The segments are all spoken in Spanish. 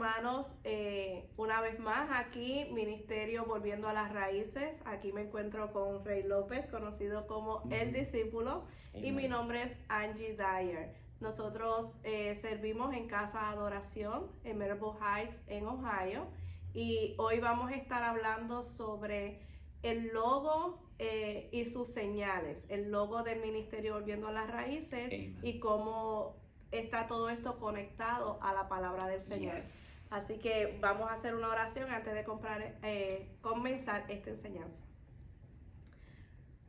hermanos, una vez más aquí, Ministerio Volviendo a las Raíces. Aquí me encuentro con Rey López, conocido como El Discípulo, y mi nombre es Angie Dyer. Nosotros servimos en Casa de Adoración en Marble Heights, en Ohio, y hoy vamos a estar hablando sobre el logo y sus señales, el logo del Ministerio Volviendo a las Raíces. Amen. Y cómo está todo esto conectado a la palabra del Señor. Yes. Así que vamos a hacer una oración antes de comenzar esta enseñanza.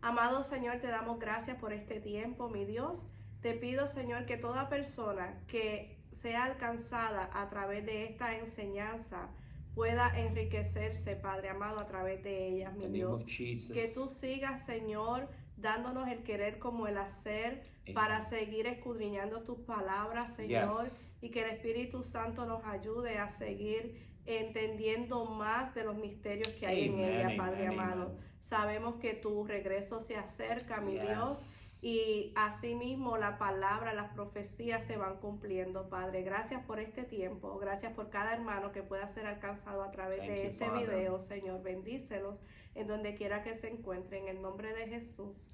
Amado Señor, te damos gracias por este tiempo, mi Dios. Te pido, Señor, que toda persona que sea alcanzada a través de esta enseñanza pueda enriquecerse, Padre amado, a través de ellas, mi Dios. Que tú sigas, Señor, dándonos el querer como el hacer. Amen. Para seguir escudriñando tus palabras, Señor. Yes. Y que el Espíritu Santo nos ayude a seguir entendiendo más de los misterios que hay en ella, Padre amado. Sabemos que tu regreso se acerca, mi Dios. Y asimismo la palabra, las profecías se van cumpliendo, Padre. Gracias por este tiempo. Gracias por cada hermano que pueda ser alcanzado a través de este video, Señor. Bendícelos en donde quiera que se encuentren. En el nombre de Jesús.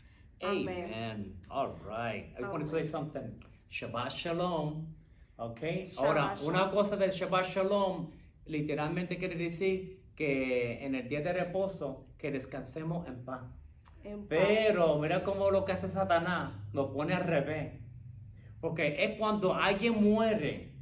Amen. All right. I want to say something. Shabbat Shalom. Okay. Shabbat Ahora, Shalom. una cosa del Shabbat Shalom literalmente quiere decir que en el día de reposo que descansemos en paz. Pero mira cómo lo que hace Satanás, lo pone al revés. Porque es cuando alguien muere,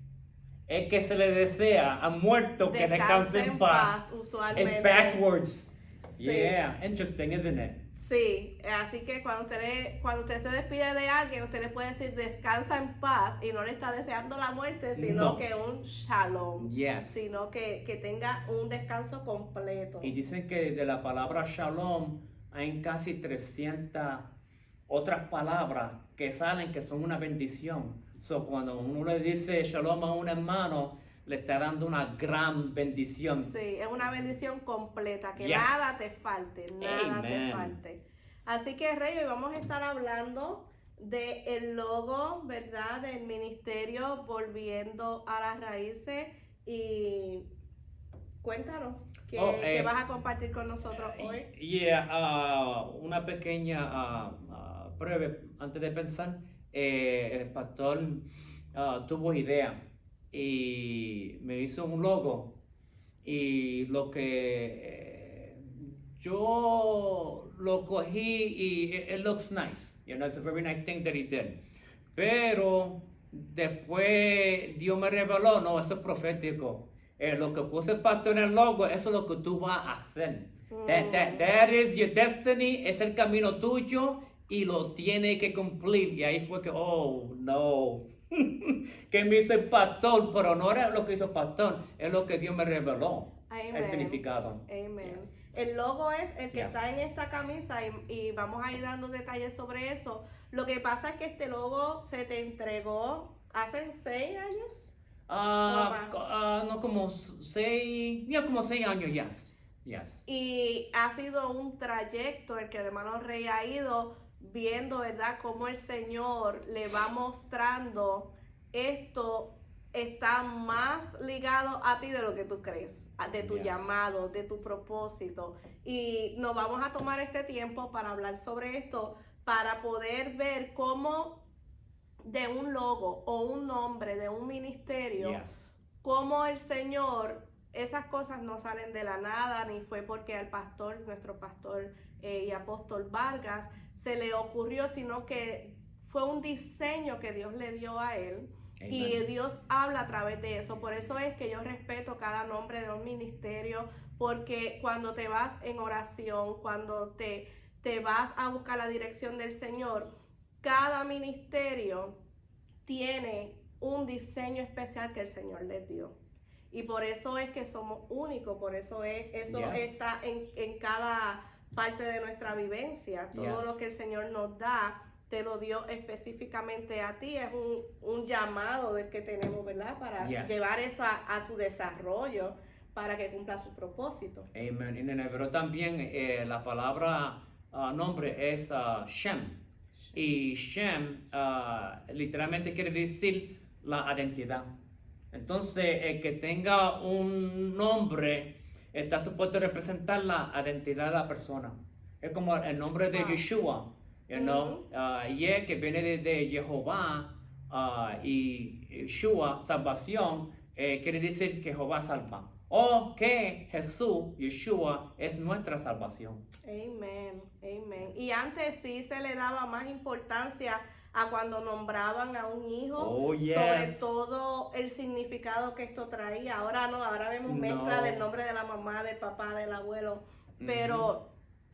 es que se le desea a muerto que descanse en paz. Usualmente. It's backwards. Sí. Yeah, interesting, isn't it? Sí, así que cuando usted se despide de alguien, usted le puede decir descansa en paz y no le está deseando la muerte, sino que un shalom. Yes. Sino que tenga un descanso completo. Y dicen que de la palabra shalom hay casi 300 otras palabras que salen que son una bendición. So, cuando uno le dice shalom a un hermano, le está dando una gran bendición. Sí, es una bendición completa, que Yes. nada te falte, nada Amen. te falte. Así que, Rey, hoy vamos a estar hablando del logo, ¿verdad?, del ministerio Volviendo a las Raíces. Y cuéntanos, ¿qué vas a compartir con nosotros hoy? Una pequeña breve, antes de pensar, el pastor tuvo idea y me hizo un logo y lo que yo lo cogí y it looks nice, it's a very nice thing that he did, pero después Dios me reveló, no, eso es profético, lo que puse el pastor en el logo, eso es lo que tú vas a hacer. That is your destiny, es el camino tuyo y lo tiene que cumplir. Y ahí fue que, oh no, que me hizo el pastor, pero no era lo que hizo el pastor, es lo que Dios me reveló. Amen. El significado. Amen. Yes. El logo es el que Yes. está en esta camisa y vamos a ir dando detalles sobre eso. Lo que pasa es que este logo se te entregó hace 6 años. No, como 6 años, yes. Y ha sido un trayecto el que el hermano Rey ha ido viendo, ¿verdad?, cómo el Señor le va mostrando esto está más ligado a ti de lo que tú crees, de tu Yes. llamado, de tu propósito. Y nos vamos a tomar este tiempo para hablar sobre esto, para poder ver cómo de un logo o un nombre de un ministerio, Yes. cómo el Señor, esas cosas no salen de la nada, ni fue porque al pastor, nuestro pastor y apóstol Vargas, se le ocurrió, sino que fue un diseño que Dios le dio a él. Amen. Y Dios habla a través de eso. Por eso es que yo respeto cada nombre de un ministerio, porque cuando te vas en oración, cuando te vas a buscar la dirección del Señor, cada ministerio tiene un diseño especial que el Señor les dio. Y por eso es que somos únicos, por eso eso Yes. está en cada parte de nuestra vivencia. Todo Yes. lo que el Señor nos da, te lo dio específicamente a ti. Es un llamado del que tenemos, ¿verdad?, para Yes. llevar eso a su desarrollo, para que cumpla su propósito. Amen. En el hebreo también la palabra nombre es Shem. Y Shem literalmente quiere decir la identidad. Entonces, el que tenga un nombre está supuesto a representar la identidad de la persona. Es como el nombre de Wow. Yeshua, que viene de Jehová, y Yeshua, salvación, quiere decir que Jehová salva. O que Jesús, Yeshua, es nuestra salvación. Amén, amén. Y antes sí se le daba más importancia a cuando nombraban a un hijo, Oh, yes. sobre todo el significado que esto traía. Ahora no, ahora vemos mezcla No. del nombre de la mamá, del papá, del abuelo, pero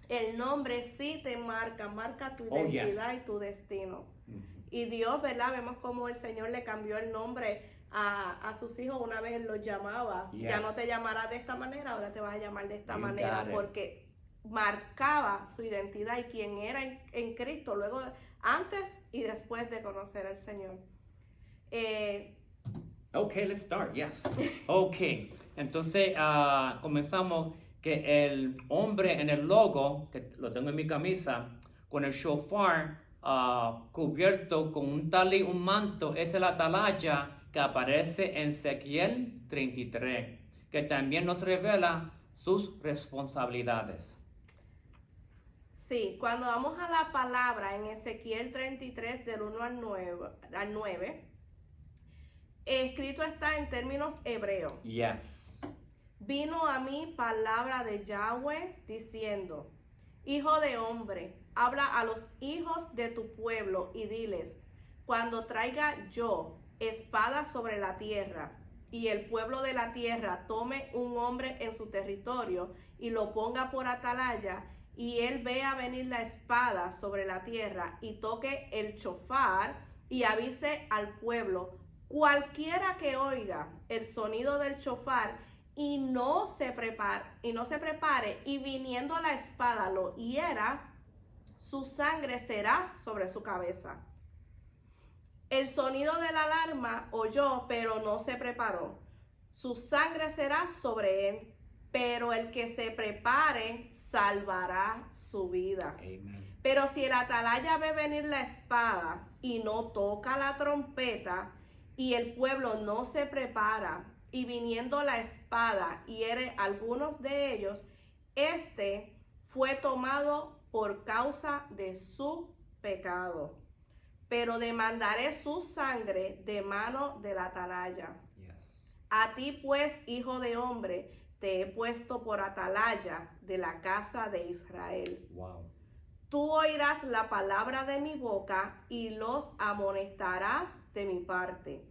el nombre sí te marca tu Oh, identidad yes. y tu destino. Ujú. Y Dios, ¿verdad? Vemos cómo el Señor le cambió el nombre a sus hijos una vez Él los llamaba. Yes. Ya no te llamarás de esta manera, ahora te vas a llamar de esta You manera, got it. porque marcaba su identidad y quién era en Cristo, luego, antes y después de conocer al Señor. Okay, let's start, yes. Okay, entonces comenzamos que el hombre en el logo, que lo tengo en mi camisa, con el shofar cubierto con un talí, un manto, es el atalaya que aparece en Ezequiel 33, que también nos revela sus responsabilidades. Sí, cuando vamos a la palabra en Ezequiel 33 del 1 al 9, escrito está en términos hebreos. Yes. Vino a mí palabra de Yahweh diciendo: Hijo de hombre, habla a los hijos de tu pueblo y diles: cuando traiga yo espada sobre la tierra, y el pueblo de la tierra tome un hombre en su territorio y lo ponga por atalaya, y él vea venir la espada sobre la tierra y toque el shofar y avise al pueblo, cualquiera que oiga el sonido del shofar y no se prepare y viniendo la espada lo hiera, su sangre será sobre su cabeza. El sonido de la alarma oyó, pero no se preparó. Su sangre será sobre él, pero el que se prepare salvará su vida. Amen. Pero si el atalaya ve venir la espada y no toca la trompeta, y el pueblo no se prepara, y viniendo la espada hiere algunos de ellos, este fue tomado por causa de su pecado. Pero demandaré su sangre de mano del atalaya. Yes. A ti pues, hijo de hombre, te he puesto por atalaya de la casa de Israel. Wow. Tú oirás la palabra de mi boca y los amonestarás de mi parte.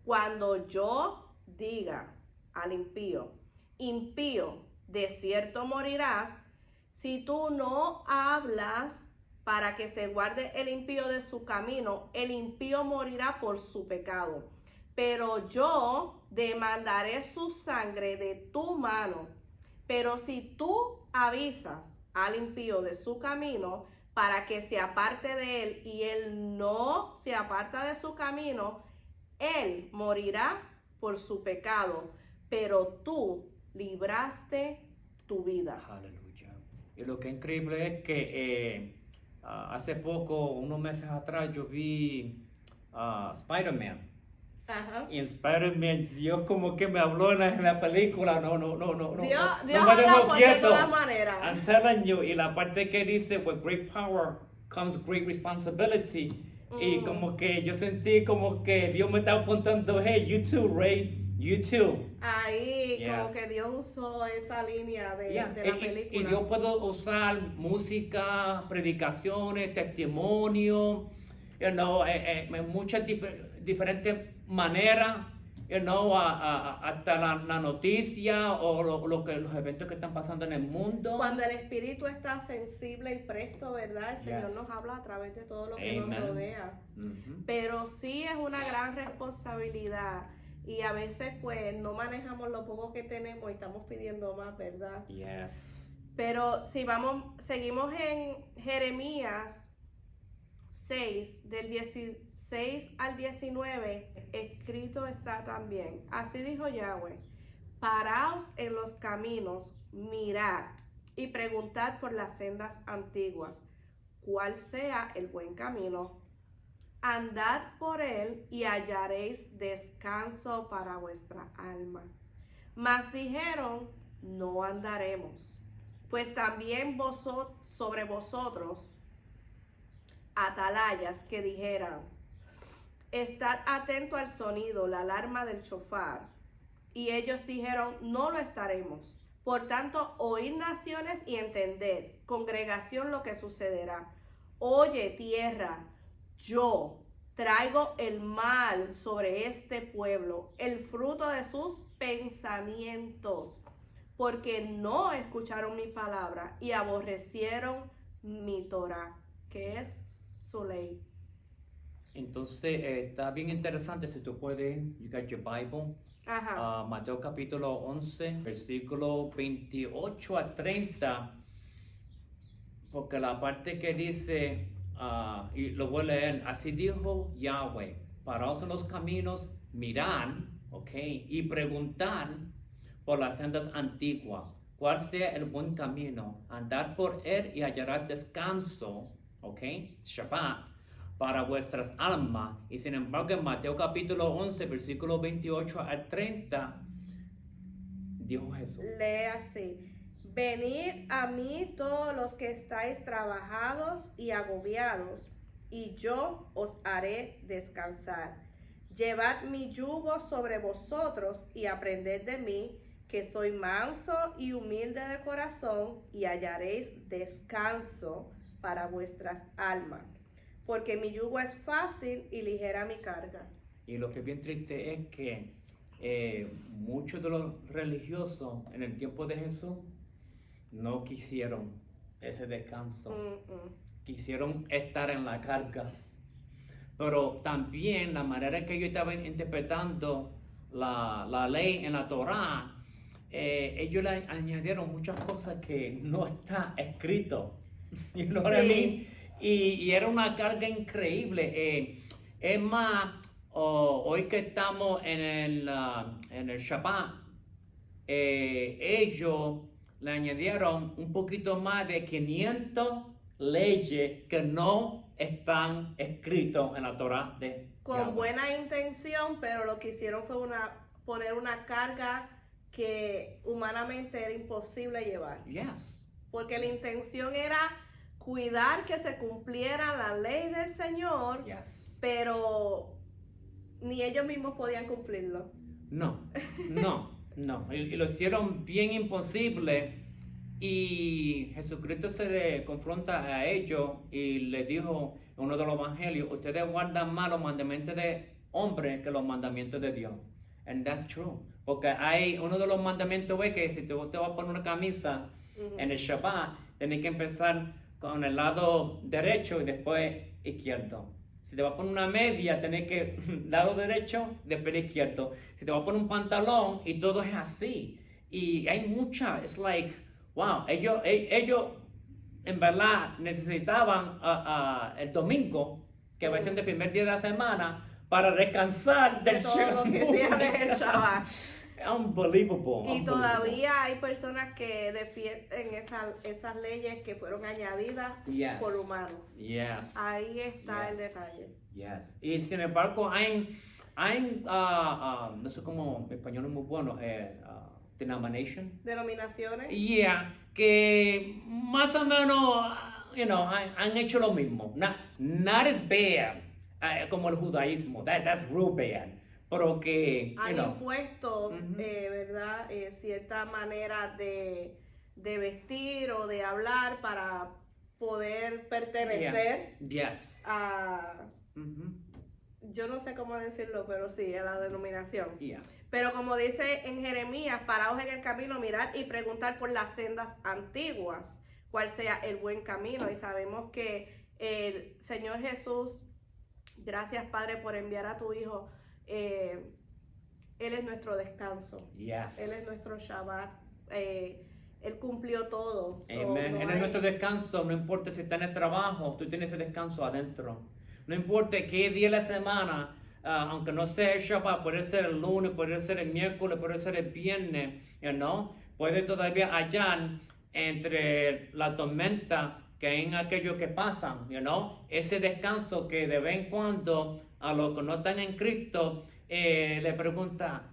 Cuando yo diga al impío, impío, de cierto morirás, si tú no hablas para que se guarde el impío de su camino, el impío morirá por su pecado. Pero yo demandaré su sangre de tu mano. Pero si tú avisas al impío de su camino para que se aparte de él y él no se aparta de su camino, él morirá por su pecado, pero tú libraste tu vida. Aleluya. Y lo que es increíble es que hace poco, unos meses atrás, yo vi Spider-Man. Ajá. Y en Spider-Man, Dios como que me habló en la película. No Dios me habla dejó por de quieto. todas maneras. I'm telling you. Y la parte que dice, with great power comes great responsibility. Y como que yo sentí como que Dios me estaba apuntando, hey, you too, Ray, you too. Ahí como Yes. que Dios usó esa línea de Yeah. la película. Y Dios puede usar música, predicaciones, testimonio, muchas diferentes maneras, hasta la noticia o los eventos que están pasando en el mundo. Cuando el espíritu está sensible y presto, ¿verdad? El Señor Yes. nos habla a través de todo lo que nos Amen. rodea. Ujú. Pero sí es una gran responsabilidad y a veces pues no manejamos lo poco que tenemos y estamos pidiendo más, ¿verdad? Yes. Pero si seguimos en Jeremías 6, del 16 al 19, escrito está también. Así dijo Yahweh: paraos en los caminos, mirad y preguntad por las sendas antiguas, cuál sea el buen camino, andad por él y hallaréis descanso para vuestra alma. Mas dijeron, no andaremos, pues también sobre vosotros atalayas que dijeran, estad atento al sonido, la alarma del shofar. Y ellos dijeron, no lo estaremos. Por tanto, oíd naciones y entended, congregación, lo que sucederá. Oye, tierra, yo traigo el mal sobre este pueblo, el fruto de sus pensamientos, porque no escucharon mi palabra y aborrecieron mi Torah, que es su ley. Entonces, está bien interesante si tú puedes, you got your Bible, Ajá. Mateo capítulo 11, versículo 28 a 30, porque la parte que dice, y lo voy a leer, así dijo Yahweh, paraos en los caminos, mirad, ok, y preguntad por las sendas antiguas, cuál sea el buen camino, andad por él y hallarás descanso, ok, Shabbat, para vuestras almas. Y sin embargo, en Mateo capítulo 11, versículo 28 al 30, dijo Jesús. Lee así. Venid a mí todos los que estáis trabajados y agobiados, y yo os haré descansar. Llevad mi yugo sobre vosotros y aprended de mí, que soy manso y humilde de corazón, y hallaréis descanso para vuestras almas. Porque mi yugo es fácil y ligera mi carga. Y lo que es bien triste es que muchos de los religiosos en el tiempo de Jesús no quisieron ese descanso. Quisieron estar en la carga. Pero también la manera que ellos estaban interpretando la ley en la Torá, ellos le añadieron muchas cosas que no está escrito. You know what I mean? Y era una carga increíble. Es más, hoy que estamos en el Shabbat, ellos le añadieron un poquito más de 500 leyes que no están escritas en la Torah de Con Yahweh. buena intención, pero lo que hicieron fue poner una carga que humanamente era imposible llevar. Yes. Porque la intención era cuidar que se cumpliera la ley del Señor, Yes. pero ni ellos mismos podían cumplirlo. No. Y lo hicieron bien imposible. Y Jesucristo se le confronta a ellos y le dijo en uno de los evangelios, ustedes guardan más los mandamientos de hombre que los mandamientos de Dios. And that's true. Porque hay uno de los mandamientos es que si usted va a poner una camisa en el Shabbat, tiene que empezar con el lado derecho y después izquierdo. Si te va a poner una media, tenés que lado derecho, después izquierdo. Si te va a poner un pantalón y todo es así. Y hay mucha, it's like, wow, ellos en verdad necesitaban el domingo, que va a ser el primer día de la semana, para descansar De todo lo que hacían en el Shabbat. Unbelievable. Y todavía hay personas que defienden esas leyes que fueron añadidas Yes. por humanos. Yes. Ahí está Yes. el detalle. Yes. Y sin embargo, hay no sé cómo, en español es muy bueno, denomination. Denominaciones. Yeah, que más o menos, han hecho lo mismo. Not as bad como el judaísmo. That's real bad. Pero que, Han impuesto, ¿verdad? Cierta manera de vestir o de hablar para poder pertenecer Yes. a, yo no sé cómo decirlo, pero sí, a la denominación. Yeah. Pero como dice en Jeremías, paraos en el camino, mirad y preguntar por las sendas antiguas, cuál sea el buen camino. Y sabemos que el Señor Jesús, gracias Padre por enviar a tu Hijo, Él es nuestro descanso. Yes. Él es nuestro Shabbat. Él cumplió todo. Amen. Él es nuestro descanso. No importa si está en el trabajo, tú tienes ese descanso adentro. No importa qué día de la semana, aunque no sea el Shabbat, puede ser el lunes, puede ser el miércoles, puede ser el viernes, puede todavía hallar entre la tormenta que en aquellos que pasan, ese descanso que de vez en cuando a los que no están en Cristo le pregunta,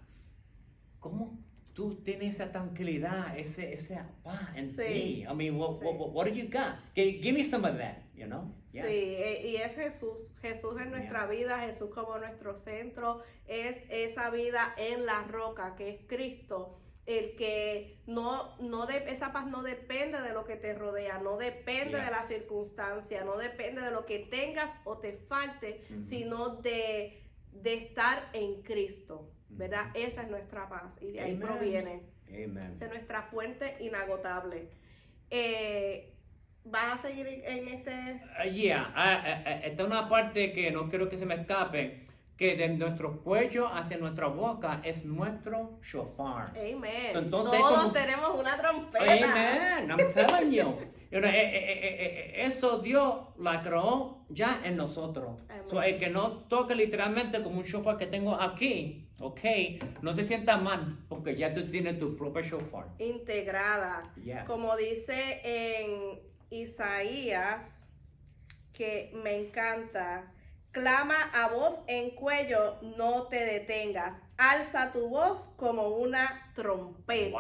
¿cómo tú tienes esa tranquilidad, esa paz en ti? I mean, what do you got? Give me some of that, Yes. Sí, y es Jesús en nuestra Yes. vida, Jesús como nuestro centro, es esa vida en la roca que es Cristo. El que esa paz no depende de lo que te rodea, no depende de la Yes. circunstancia, no depende de lo que tengas o te falte, Mhm. sino de estar en Cristo, ¿verdad? Esa es nuestra paz y de ahí Amen. proviene. Amen. Esa es nuestra fuente inagotable. ¿Vas a seguir en este? Esta es una parte que no quiero que se me escape, que de nuestro cuello hacia nuestra boca es nuestro shofar. Amen. So, entonces, Todos tenemos una trompeta. Amen, I'm telling you. Eso Dios la creó ya en nosotros. Amen. So, el que no toque literalmente como un shofar que tengo aquí, no se sienta mal, porque ya tú tienes tu propio shofar. Integrada. Yes. Como dice en Isaías, que me encanta, clama a voz en cuello, no te detengas, alza tu voz como una trompeta.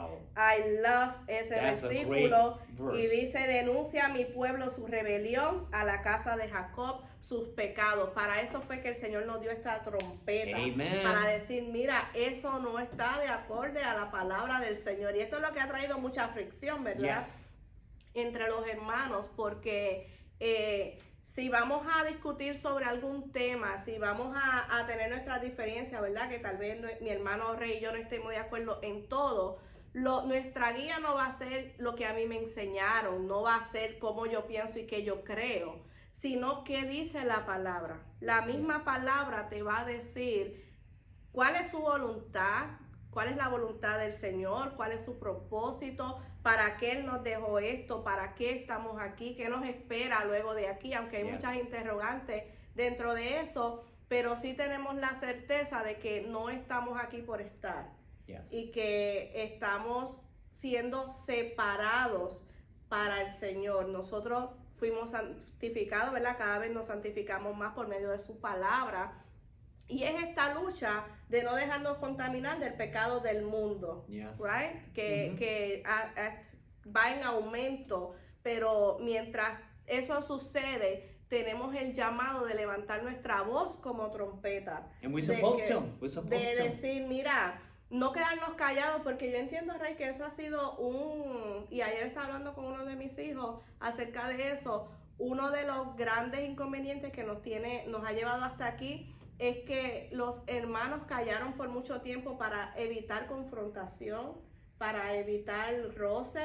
Wow. I love ese That's a versículo. great verse. Y dice, denuncia a mi pueblo su rebelión, a la casa de Jacob sus pecados. Para eso fue que el Señor nos dio esta trompeta. Amen. Para decir, mira, eso no está de acorde a la palabra del Señor. Y esto es lo que ha traído mucha fricción, ¿verdad? Yes. Entre los hermanos, porque si vamos a discutir sobre algún tema, si vamos a tener nuestras diferencias, ¿verdad? Que tal vez mi hermano Rey y yo no estemos de acuerdo en todo, nuestra guía no va a ser lo que a mí me enseñaron, no va a ser cómo yo pienso y qué yo creo, sino qué dice la palabra. La misma palabra te va a decir cuál es su voluntad, cuál es la voluntad del Señor, cuál es su propósito, para qué Él nos dejó esto, para qué estamos aquí, qué nos espera luego de aquí, aunque hay muchas interrogantes dentro de eso, pero sí tenemos la certeza de que no estamos aquí por estar. Yes. Y que estamos siendo separados para el Señor. Nosotros fuimos santificados, ¿verdad? Cada vez nos santificamos más por medio de su palabra. Y es esta lucha de no dejarnos contaminar del pecado del mundo, Yes. right? Que va en aumento, pero mientras eso sucede, tenemos el llamado de levantar nuestra voz como trompeta. And we're supposed to. We're supposed De to. decir, mira, no quedarnos callados, porque yo entiendo, Rey, que eso ha sido y ayer estaba hablando con uno de mis hijos acerca de eso, uno de los grandes inconvenientes que nos ha llevado hasta aquí, es que los hermanos callaron por mucho tiempo para evitar confrontación, para evitar roce,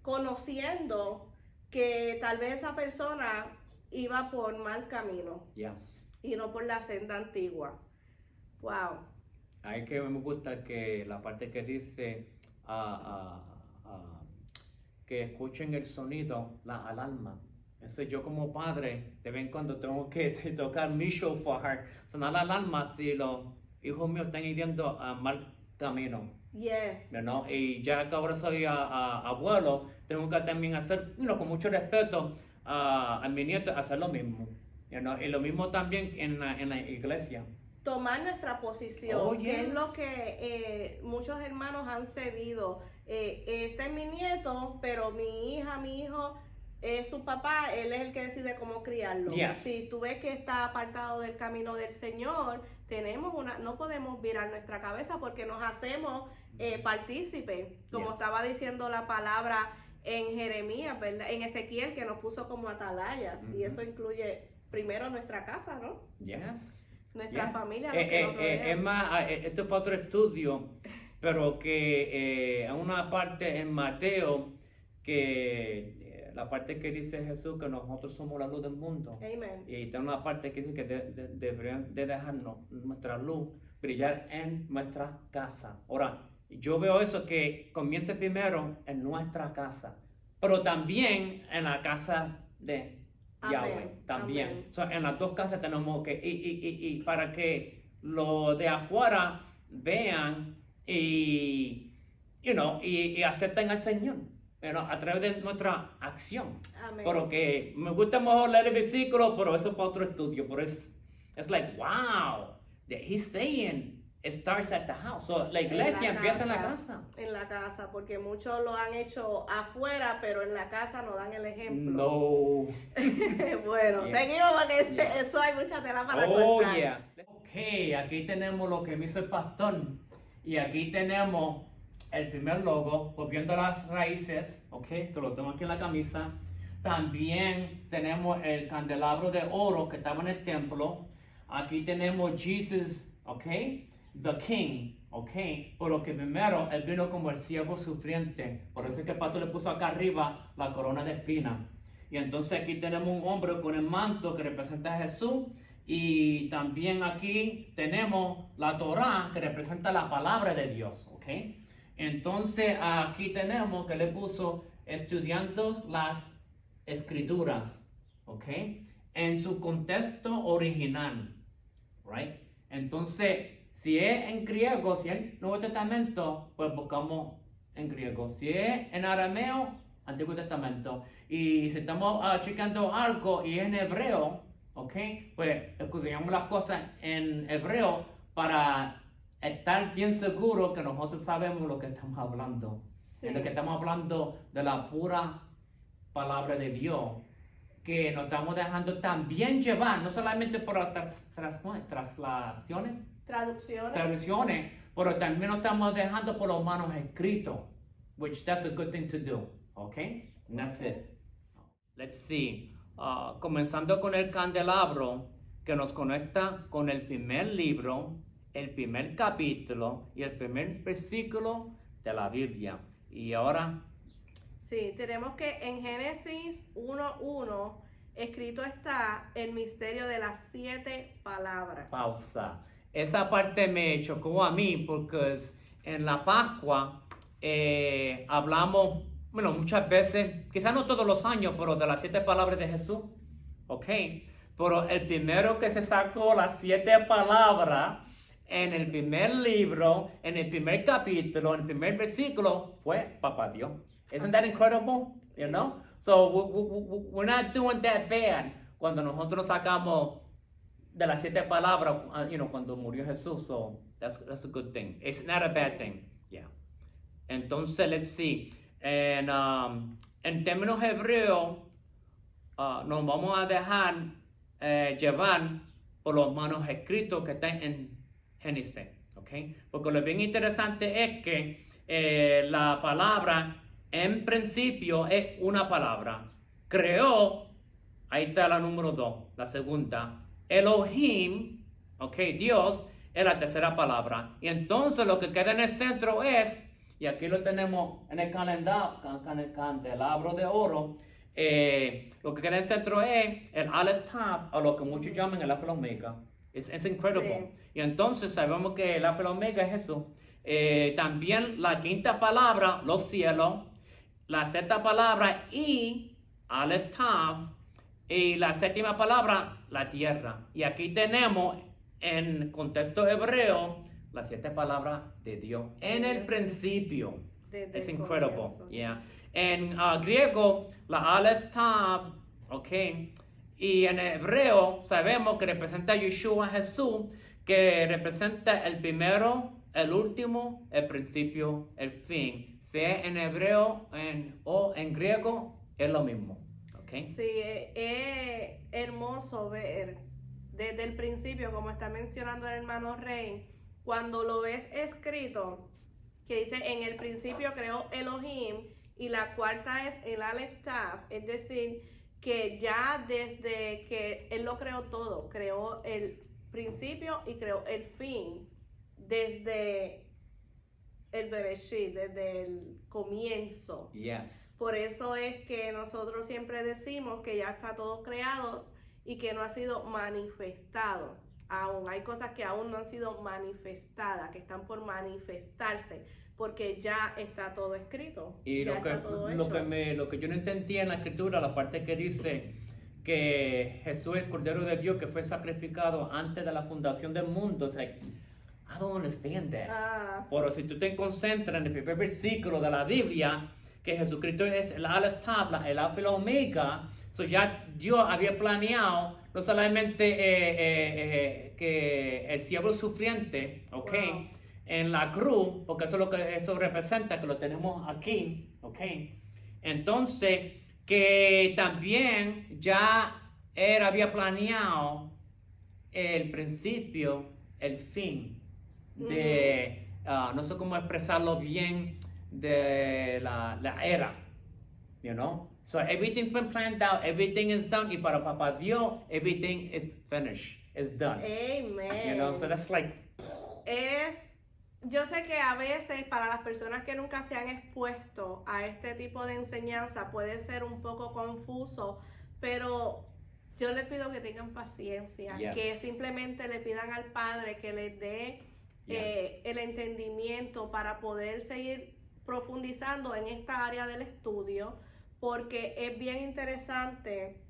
conociendo que tal vez esa persona iba por mal camino. Yes. Y no por la senda antigua. Wow. Ahí que me gusta que la parte que dice que escuchen el sonido, la alarma. Eso yo como padre, de vez en cuando tengo que tocar mi shofar, sonar la alarma si los hijos míos están yendo a mal camino. Yes. Y ya que ahora soy abuelo, tengo que también hacer, con mucho respeto a mi nieto, hacer lo mismo. Y lo mismo también en la iglesia. Tomar nuestra posición, Oh, yes. que es lo que muchos hermanos han cedido. Este es mi nieto, pero mi hija, mi hijo, es su papá, él es el que decide cómo criarlo. Yes. Si tú ves que está apartado del camino del Señor, no podemos virar nuestra cabeza porque nos hacemos partícipes, como Yes. estaba diciendo la palabra en Jeremías, ¿verdad? En Ezequiel, que nos puso como atalayas, y eso incluye primero nuestra casa, ¿no? Yes. Nuestra Yeah. familia. Los que nos rodean. Es más, esto es para otro estudio, pero que en una parte en Mateo, que la parte que dice Jesús que nosotros somos la luz del mundo. Amen. Y está una parte que dice que deberían de dejarnos nuestra luz brillar en nuestra casa. Ahora, yo veo eso que comience primero en nuestra casa, pero también en la casa de Yahweh, también. Amén. So, en las dos casas tenemos que, y para que los de afuera vean y acepten al Señor. a través de nuestra acción. Amén. Pero que me gusta mejor leer el versículo, pero eso es para otro estudio. Pero es like, wow, that he's saying it starts at the house. So, la iglesia empieza en la casa. En la casa, porque muchos lo han hecho afuera, pero en la casa no dan el ejemplo. No. Bueno, Yeah. seguimos porque Yeah. eso hay mucha tela para Oh, cortar. yeah. Ok, aquí tenemos lo que me hizo el pastor. Y aquí tenemos el primer logo, volviendo a las raíces, ok, que lo tengo aquí en la camisa. También tenemos el candelabro de oro que estaba en el templo. Aquí tenemos Jesus, ok, the King, ok. Pero que primero él vino como el siervo sufriente. Por eso es que el pastor le puso acá arriba la corona de espina. Y entonces aquí tenemos un hombre con el manto que representa a Jesús. Y también aquí tenemos la Torá que representa la palabra de Dios, ok. Entonces aquí tenemos que le puso estudiando las escrituras, ok, en su contexto original, right. Entonces, si es en griego, si es Nuevo Testamento, pues buscamos en griego. Si es en arameo, Antiguo Testamento. Y si estamos checando algo y es en hebreo, ok, pues escudriñamos las cosas en hebreo para estar bien seguro que nosotros sabemos lo que estamos hablando. Sí. En lo que estamos hablando de la pura palabra de Dios, que nos estamos dejando también llevar, no solamente por las traducciones, pero también nos estamos dejando por los manos escritos, which that's a good thing to do, okay? And that's it. Let's see. Comenzando con el candelabro, que nos conecta con el primer libro, el primer capítulo y el primer versículo de la Biblia. Y ahora, Sí, tenemos que en Génesis 1:1 escrito está el misterio de las 7 palabras. pausa. Esa parte me chocó a mí porque en la Pascua hablamos, bueno, muchas veces, quizás no todos los años, pero de las 7 palabras de Jesús, ok. Pero el primero que se sacó las 7 palabras en el primer libro, en el primer capítulo, en el primer versículo, fue Papá Dios. Isn't that incredible? You know? So we're not doing that bad cuando nosotros sacamos de las 7 palabras, cuando murió Jesús. So that's a good thing. It's not a bad thing. Yeah. Entonces, let's see. En términos hebreos, nos vamos a dejar llevar por los manos escritos que están en Génesis. Okay? Porque lo bien interesante es que la palabra en principio es una palabra. Creó, ahí está la número 2, la segunda. Elohim, ok, Dios, es la tercera palabra. Y entonces lo que queda en el centro es, y aquí lo tenemos en el candelabro de oro, lo que queda en el centro es el Aleph Tav, o lo que muchos llaman el Alfa y Omega. Es incredible. Sí. Y entonces sabemos que el Alfa y Omega es eso. También la quinta palabra, los cielos. La sexta palabra, y Aleph Tav. Y la séptima palabra, la tierra. Y aquí tenemos en contexto hebreo las 7 palabras de Dios en el principio. Desde Es el incredible. comienzo. Yeah. En griego, la Aleph Tav, ok. Y en hebreo sabemos que representa a Yeshua, Jesús, que representa el primero, el último, el principio, el fin. Sea en hebreo o en griego, es lo mismo. Okay. Sí, es hermoso ver desde el principio, como está mencionando el hermano Rey, cuando lo ves escrito, que dice en el principio creó Elohim, y la cuarta es el Aleph Tav, es decir, que ya desde que Él lo creó todo, creó el principio y creó el fin, desde el Bereshit, desde el comienzo. Yes. Por eso es que nosotros siempre decimos que ya está todo creado y que no ha sido manifestado. Aún hay cosas que aún no han sido manifestadas, que están por manifestarse, porque ya está todo escrito. Y ya lo que, está todo lo, hecho. lo que yo no entendía en la escritura, la parte que dice que Jesús es el Cordero de Dios que fue sacrificado antes de la fundación del mundo. It's like, I don't understand that. Pero si tú te concentras en el primer versículo de la Biblia, que Jesucristo es el Aleph Tav, el Alfa y la Omega. So ya Dios había planeado no solamente que el siervo sufriente, ¿ok? Wow. En la cruz, porque eso es lo que eso representa, que lo tenemos aquí, ¿ok? Entonces, que también ya él había planeado el principio, el fin de, no sé cómo expresarlo bien, de la era, you know? So everything's been planned out, everything is done, y para Papá Dios, everything is finished, is done. Amen. You know, so that's like... Yo sé que a veces para las personas que nunca se han expuesto a este tipo de enseñanza puede ser un poco confuso, pero yo les pido que tengan paciencia, Yes. que simplemente le pidan al Padre que les dé Yes. el entendimiento para poder seguir profundizando en esta área del estudio, porque es bien interesante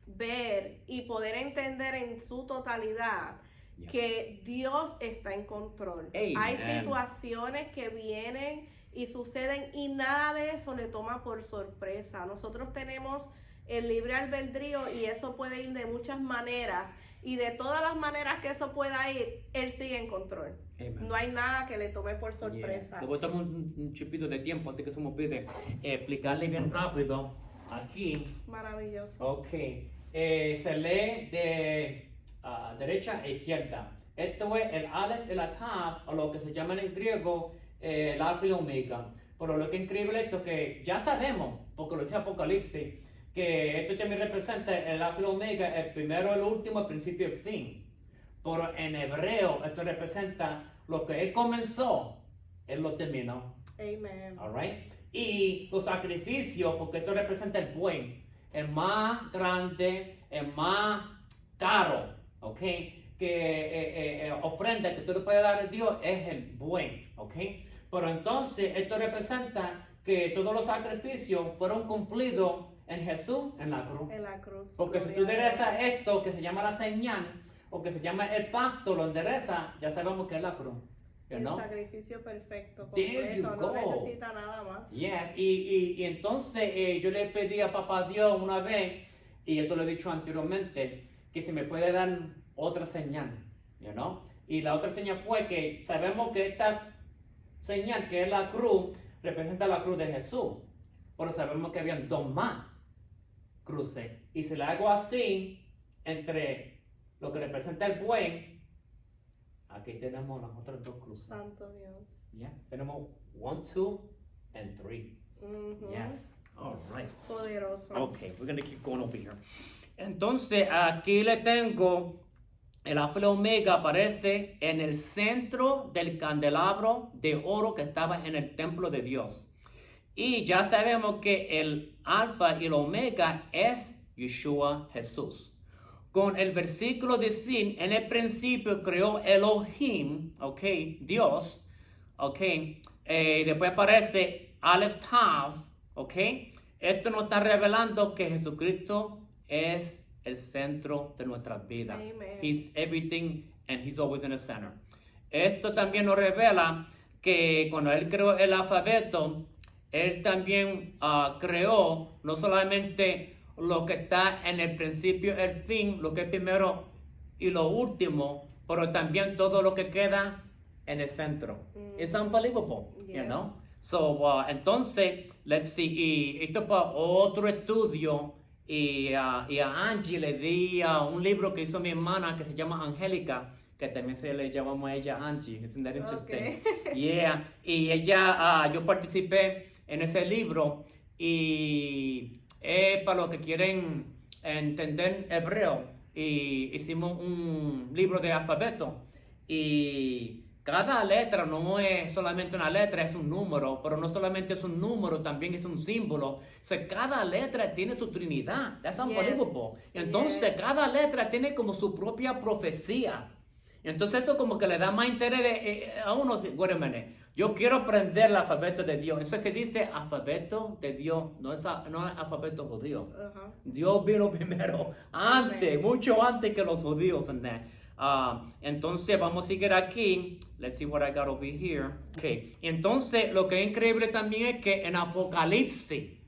ver y poder entender en su totalidad Yes. que Dios está en control. Amen. Hay situaciones que vienen y suceden y nada de eso le toma por sorpresa. Nosotros tenemos el libre albedrío y eso puede ir de muchas maneras, y de todas las maneras que eso pueda ir, Él sigue en control. Amen. No hay nada que le tome por sorpresa. Yeah. Le voy a tomar un chipito de tiempo antes que se me olvide explicarle bien rápido aquí. Maravilloso. Ok, se lee de derecha a izquierda. Esto es el Aleph y la Tav, o lo que se llama en griego el Alfa y la Omega. Pero lo que es increíble esto que ya sabemos, porque lo dice Apocalipsis, que esto también representa el Alfa y la Omega, el primero, el último, el principio y el fin. Pero en hebreo esto representa lo que él comenzó, él lo terminó. Amen. All right? Y los sacrificios, porque esto representa el buen, el más grande, el más caro, ¿ok? Que ofrenda que tú le puedes dar a Dios es el buen, ¿ok? Pero entonces esto representa que todos los sacrificios fueron cumplidos en Jesús en la cruz. En la cruz. Porque si tú enderezas esto que se llama la señal, o que se llama el pacto, lo endereza, ya sabemos que es la cruz. You el know? sacrificio perfecto, There you completo, no go. necesita nada más. Yes, y entonces yo le pedí a Papá Dios una vez, y esto lo he dicho anteriormente, que si me puede dar otra señal, you know? Y la otra señal fue que sabemos que esta señal, que es la cruz, representa la cruz de Jesús, pero sabemos que habían dos más cruces. Y si le hago así, entre lo que representa el buen, aquí tenemos las otras dos cruces. Santo Dios. Yeah, tenemos 1, 2, and 3. Ujú. Yes. All right. Poderoso. Okay, we're going to keep going over here. Entonces, aquí le tengo el Alfa y la Omega, aparece en el centro del candelabro de oro que estaba en el templo de Dios. Y ya sabemos que el Alfa y la Omega es Yeshua Jesús. Con el versículo dice, en el principio creó Elohim, ok, Dios, ok, después aparece Aleph Tav, ok. Esto nos está revelando que Jesucristo es el centro de nuestras vidas. Amen. He's everything and He's always in the center. Esto también nos revela que cuando Él creó el alfabeto, Él también creó no solamente lo que está en el principio, el fin, lo que es primero y lo último, pero también todo lo que queda en el centro. It's unbelievable, you Yes. know? So, entonces, let's see, y esto para otro estudio, y a Angie le di un libro que hizo mi hermana que se llama Angélica, que también se le llamamos a ella Angie. Isn't that interesting? Okay. Yeah, y ella, yo participé en ese libro, y para los que quieren entender hebreo, y hicimos un libro de alfabeto, y cada letra no es solamente una letra, es un número, pero no solamente es un número, también es un símbolo. O sea, cada letra tiene su trinidad. That's unbelievable. Entonces, yes. cada letra tiene como su propia profecía. Entonces, eso como que le da más interés a uno. Wait a minute, yo quiero aprender el alfabeto de Dios. Eso se dice alfabeto de Dios, no es alfabeto judío. Ajá. Dios vino primero, antes, Amen. mucho antes que los judíos. Entonces vamos a seguir aquí. Let's see what I got over here. Okay. Entonces lo que es increíble también es que en Apocalipsis,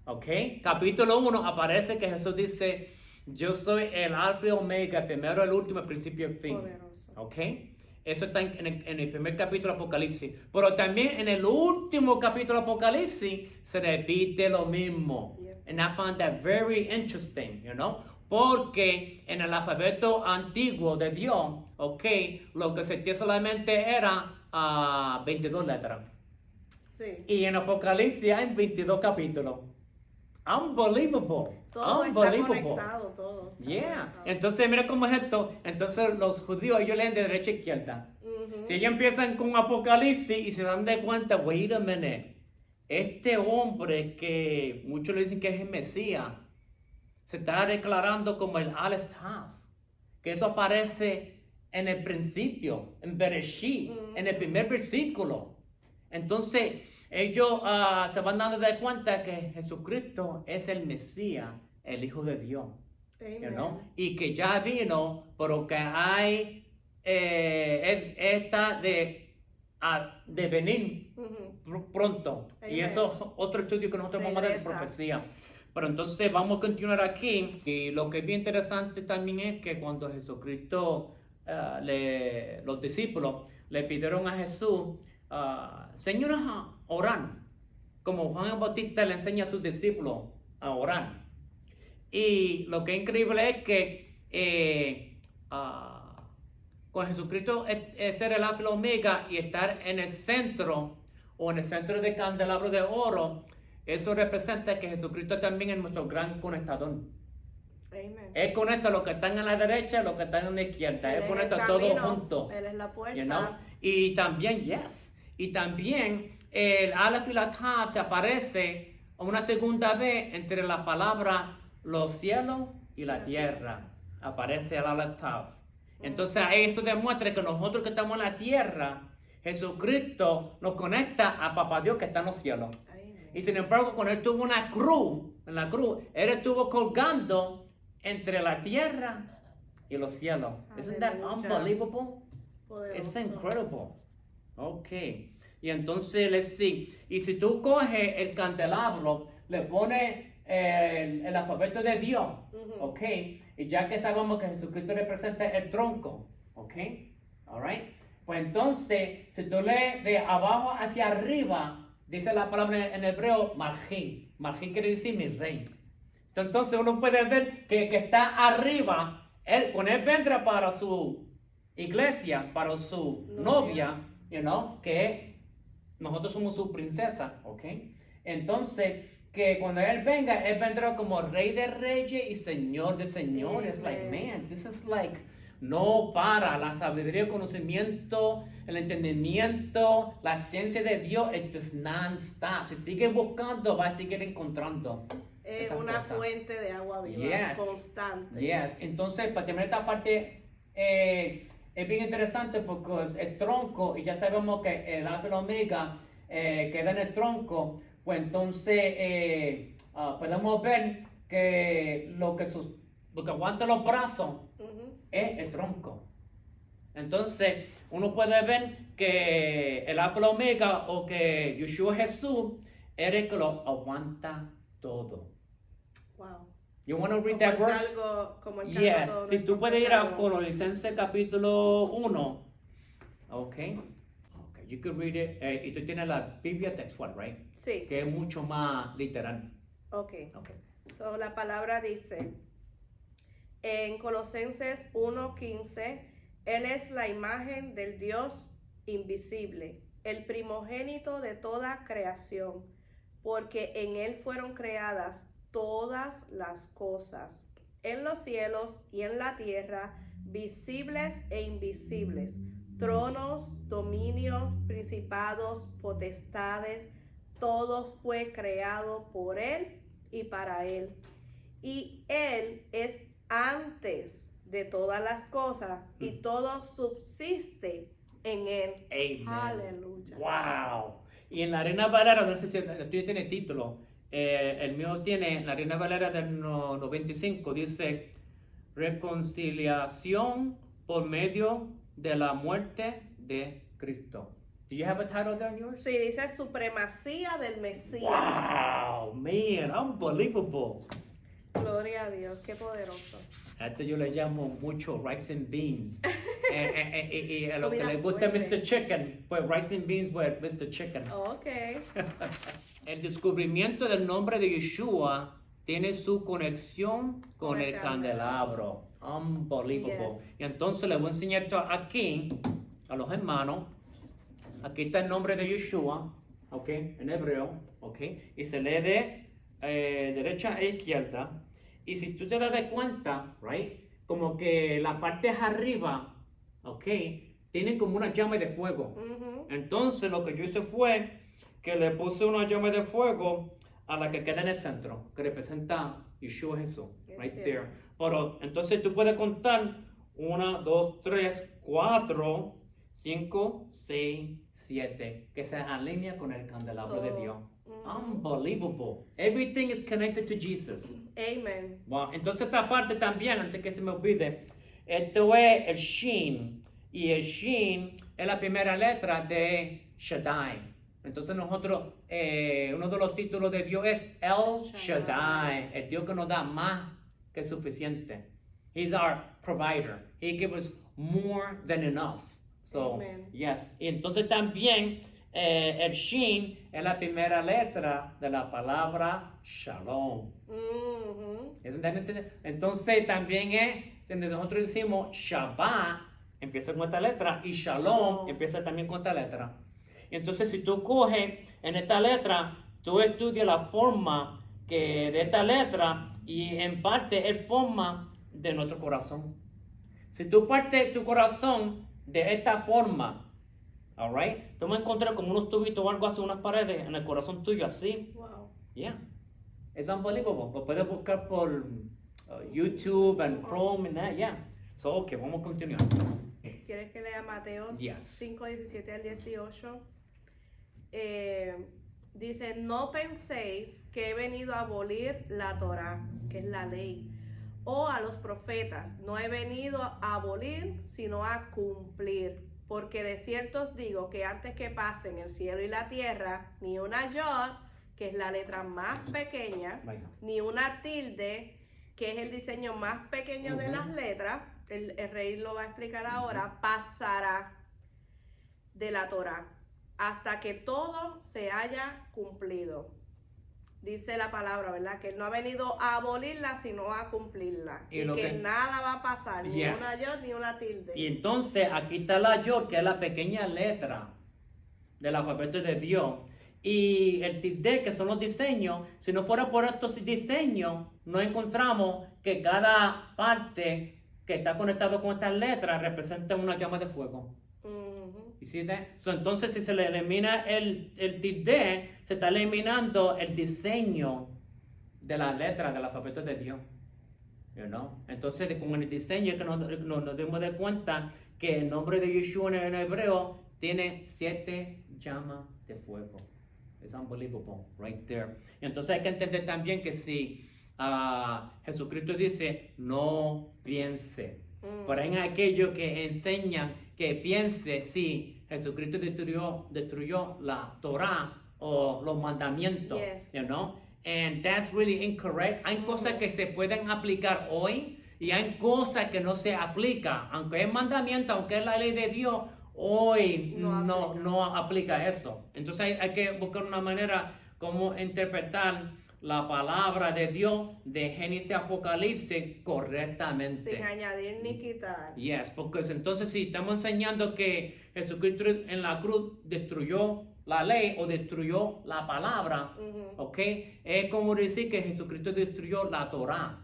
okay, capítulo 1 aparece que Jesús dice, yo soy el alfa y omega, el primero, el último, el principio y el fin. Poderoso. Okay. Eso está en el primer capítulo de Apocalipsis. Pero también en el último capítulo de Apocalipsis se repite lo mismo. Yep. And I found that very interesting, you know. Porque en el alfabeto antiguo de Dios, okay, lo que existía solamente era 22 letras. Sí. Y en Apocalipsis hay 22 capítulos. Unbelievable. Todo está Unbelievable. conectado, todo. Está Yeah. conectado. Entonces, mira cómo es esto. Entonces, los judíos, ellos leen de derecha a izquierda. Ujú. Si ellos empiezan con Apocalipsis y se dan de cuenta, wait a minute, este hombre que muchos le dicen que es el Mesías, se está declarando como el Aleph Tav, que eso aparece en el principio, en Bereshit, en el primer versículo. Entonces, ellos se van dando de cuenta que Jesucristo es el Mesías, el Hijo de Dios. Amen. You know? Y que ya vino, pero que hay esta de venir Ujú. pronto. Y Amen. eso es otro estudio que nosotros vamos a dar de Regresa. profecía. Pero entonces vamos a continuar aquí. Y lo que es bien interesante también es que cuando Jesucristo, los discípulos le pidieron a Jesús, enséñanos a orar, como Juan el Bautista le enseña a sus discípulos a orar. Y lo que es increíble es que con Jesucristo es ser el alfa y el omega y estar en el centro o en el centro del candelabro de oro. Eso representa que Jesucristo también es nuestro gran conectador. Amen. Él conecta a los que están a la derecha y los que están en la izquierda. Él es conecta el a todos camino, juntos. Él es la puerta. You know? Y también, y también el Aleph y la Tav se aparece una segunda vez entre la palabra los cielos y la tierra. Aparece el Aleph Tav. Entonces eso demuestra que nosotros que estamos en la tierra, Jesucristo nos conecta a Papá Dios que está en los cielos. Amen. Y sin embargo, cuando él tuvo una cruz, en la cruz, él estuvo colgando entre la tierra y los cielos. Isn't that Aleluya. unbelievable? Poderoso. It's incredible. Ok. Y entonces, let's see. Y si tú coges el candelabro, le pones el alfabeto de Dios. Ujú. Ok. Y ya que sabemos que Jesucristo representa el tronco. Ok. Alright. Pues entonces, si tú lees de abajo hacia arriba, dice la palabra en hebreo, Malchim. Malchim quiere decir mi rey. Entonces uno puede ver que está arriba. Cuando él vendrá para su iglesia, para su novia, you know, que nosotros somos su princesa, ¿ok? Entonces, que cuando él venga, él vendrá como rey de reyes y señor de señores. Like, man, this is like, no para. La sabiduría, el conocimiento, el entendimiento, la ciencia de Dios, es just non-stop. Si sigue buscando, va a seguir encontrando. Es estas una cosas. fuente de agua viva Yes. constante. Yes, entonces para terminar esta parte es bien interesante porque es el tronco y ya sabemos que el alfa y el omega queda en el tronco, pues entonces podemos ver que lo que aguanta los brazos Ujú. es el tronco. Entonces uno puede ver que el alfa y el omega o que Yeshua Jesús es el que lo aguanta todo. Wow. You want to read Como that el verse? cargo- como el Yes, cargo si tú puedes ir a cargo. Colosenses capítulo 1. Okay, you could read it. Y tú tienes la Biblia textual, right? Sí, Que es mucho más literal. ok. Okay. So, la palabra dice en Colosenses 1:15, Él es la imagen del Dios invisible, el primogénito de toda creación, porque en Él fueron creadas todas las cosas, en los cielos y en la tierra, visibles e invisibles, tronos, dominios, principados, potestades, todo fue creado por Él y para Él. Y Él es antes de todas las cosas y todo subsiste en Él. Amen. Aleluya. Wow. Y en la Reina Valera, no sé si el tuyo tiene título, el mío tiene, la Reina Valera del 95, dice, reconciliación por medio de la muerte de Cristo. Do you have a title there in yours? Sí, dice supremacía del Mesías. Wow, man, unbelievable. Gloria a Dios, qué poderoso. A esto yo le llamo mucho rice and beans. Y a lo que Comida le gusta fuerte. Mr. Chicken, pues rice and beans with Mr. Chicken. Ok. El descubrimiento del nombre de Yeshua tiene su conexión con el candelabro. Unbelievable. Yes. Y entonces le voy a enseñar esto aquí a los hermanos. Aquí está el nombre de Yeshua, ok, en hebreo, ok, y se lee de derecha a izquierda. Y si tú te das de cuenta, right, como que la parte de arriba, ok, tiene como una llama de fuego. Ujú. Entonces lo que yo hice fue que le puse una llama de fuego a la que queda en el centro, que representa Yeshua Jesús, right Sí. there. Pero entonces tú puedes contar 1, 2, 3, 4, 5, 6, 7, que se alinea con el candelabro de Todo. Dios. Ujú. Unbelievable. Everything is connected to Jesus. Amen. Wow. Entonces esta parte también, antes que se me olvide, esto es el Shin. Y el Shin es la primera letra de Shaddai. Entonces nosotros, uno de los títulos de Dios es El Shaddai, el Dios que nos da más que suficiente. He's our provider. He gives us more than enough. So, Amen. yes. Y entonces también el Shin es la primera letra de la palabra Shalom. Ujú. Entonces también es, si nosotros decimos Shabbat, empieza con esta letra, y Shalom empieza también con esta letra. Entonces si tú coges en esta letra, tú estudias la forma que de esta letra y en parte es forma de nuestro corazón. Si tú partes tu corazón de esta forma, alright, tú vas a encontrar como unos tubitos o algo así, unas paredes en el corazón tuyo así. Wow. Yeah, it's unbelievable. Lo puedes buscar por YouTube and Chrome and that, yeah. So, okay, vamos a continuar. ¿Quieres que lea Mateo Yes. 5, 17 al 18? Dice, no penséis que he venido a abolir la Torá, que es la ley, o a los profetas. No he venido a abolir, sino a cumplir. Porque de cierto os digo que antes que pasen el cielo y la tierra, ni una yod, que es la letra más pequeña, Vaya. ni una tilde, que es el diseño más pequeño de las letras, el rey lo va a explicar ahora, pasará de la Torá hasta que todo se haya cumplido. Dice la palabra, ¿verdad? Que él no ha venido a abolirla, sino a cumplirla. Y Y, lo que que- nada va a pasar, ni Yes. una yod ni una tilde. Y entonces aquí está la Yod, que es la pequeña letra del alfabeto de Dios. Y el tilde, que son los diseños. Si no fuera por estos diseños, no encontramos que cada parte que está conectado con estas letras representa una llama de fuego. Ujú. You see that? So, entonces, si se le elimina el tilde, se está eliminando el diseño de la letra del alfabeto de Dios. You know? Entonces, con el diseño es que nos demos de cuenta que el nombre de Yeshua en hebreo tiene 7 llamas de fuego. It's unbelievable, right there. Entonces hay que entender también que si Jesucristo dice, no piense. Por ahí en aquellos que enseñan que piense, sí, Jesucristo destruyó la Torah o los mandamientos, Yes. you know? And that's really incorrect. Hay cosas que se pueden aplicar hoy y hay cosas que no se aplican. Aunque es mandamiento, aunque es la ley de Dios, hoy no aplica eso. Entonces hay que buscar una manera como interpretar la palabra de Dios de Génesis a Apocalipsis correctamente. Sin añadir ni quitar. Yes, porque entonces si estamos enseñando que Jesucristo en la cruz destruyó la ley o destruyó la palabra, Ujú. ¿ok? Es como decir que Jesucristo destruyó la Torah.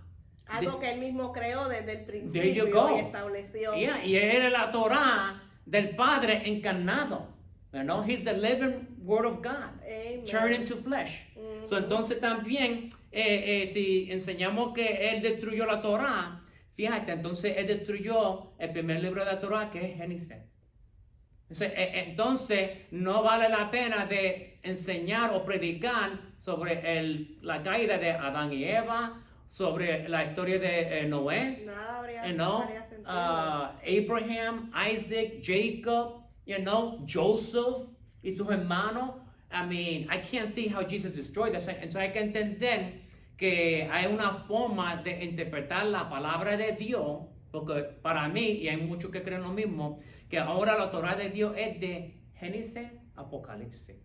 Algo que él mismo creó desde el There you principio go. y estableció. Yeah, y era la Torah del Padre encarnado. You know, he's the living word of God. Amen. Turned into flesh. Ujú. So, entonces también, si enseñamos que Él destruyó la Torah, fíjate, entonces Él destruyó el primer libro de la Torah, que es Génesis. Entonces, no vale la pena de enseñar o predicar sobre la caída de Adán y Eva. sobre la historia de Noé, Nada habría, you know, haría sentido. Abraham, Isaac, Jacob, you know, Joseph y sus hermanos. I mean, I can't see how Jesus destroyed that. Entonces hay que entender que hay una forma de interpretar la palabra de Dios, porque para mí, y hay muchos que creen lo mismo, que ahora la Torah de Dios es de Génesis, Apocalipsis.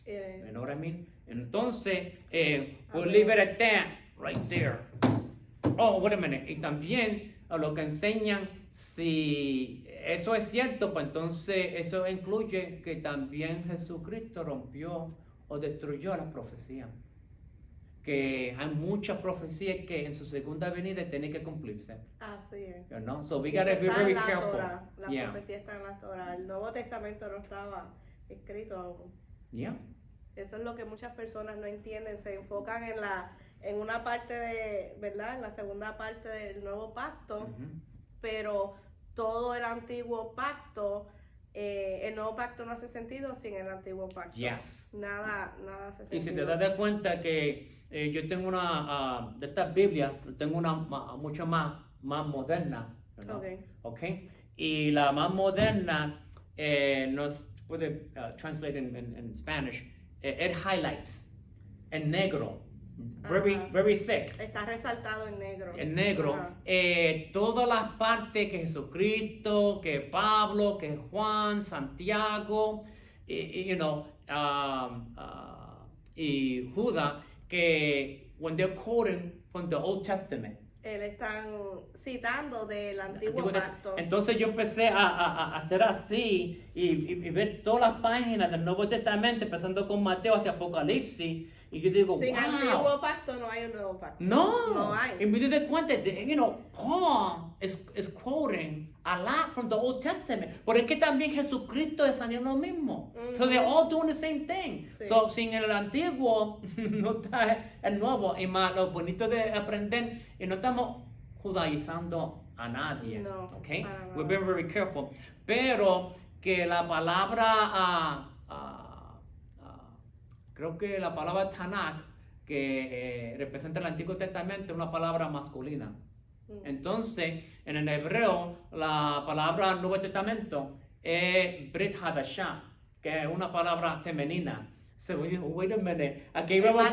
You know what I mean? Entonces, we'll leave it at that, right there. Oh, wait a minute. Y también a lo que enseñan, si eso es cierto, pues entonces eso incluye que también Jesucristo rompió o destruyó la profecía. Que hay muchas profecías que en su segunda venida tienen que cumplirse. Así es. You know? So we Y gotta eso be está en very la careful. Torah. La Yeah. profecía está en la Torah. El Nuevo Testamento no estaba escrito aún. Yeah. Eso es lo que muchas personas no entienden. Se enfocan en una parte de, ¿verdad? En la segunda parte del Nuevo Pacto, Mhm. pero todo el Antiguo Pacto, el Nuevo Pacto no hace sentido sin el Antiguo Pacto. Yes. Nada hace Y sentido. si te das de cuenta que yo tengo una de estas Biblias, tengo una mucho más moderna, ¿no? Okay. Okay. Y la más moderna no se puede translate in Spanish. It highlights en negro, Ajá. very thick. Está resaltado en negro. En negro, Ajá. todas las partes que Jesucristo, que Pablo, que Juan, Santiago, you know, y Judas, que when they're quoting from the Old Testament. Él están citando del Antiguo Antiguo Pacto. Entonces yo empecé a hacer así y ver todas las páginas del Nuevo Testamento, empezando con Mateo hacia Apocalipsis, y yo digo, Sin wow. Antiguo Pacto no hay un Nuevo Pacto. No, hay. y me di de cuenta de, you know, Paul is quoting a lot from the Old Testament, pero es que también Jesucristo es haciendo lo mismo. So they're all doing the same thing. Sí. So sin el antiguo no está el nuevo, y más lo bonito de aprender, y no estamos judaizando a nadie. No, Okay, para nada. we're being very careful. Pero que la palabra creo que la palabra Tanakh, que representa el Antiguo Testamento, es una palabra masculina. Entonces, en el hebreo, la palabra Nuevo Testamento es Brit Hadashah, que es una palabra femenina. So, wait a minute. Aquí vemos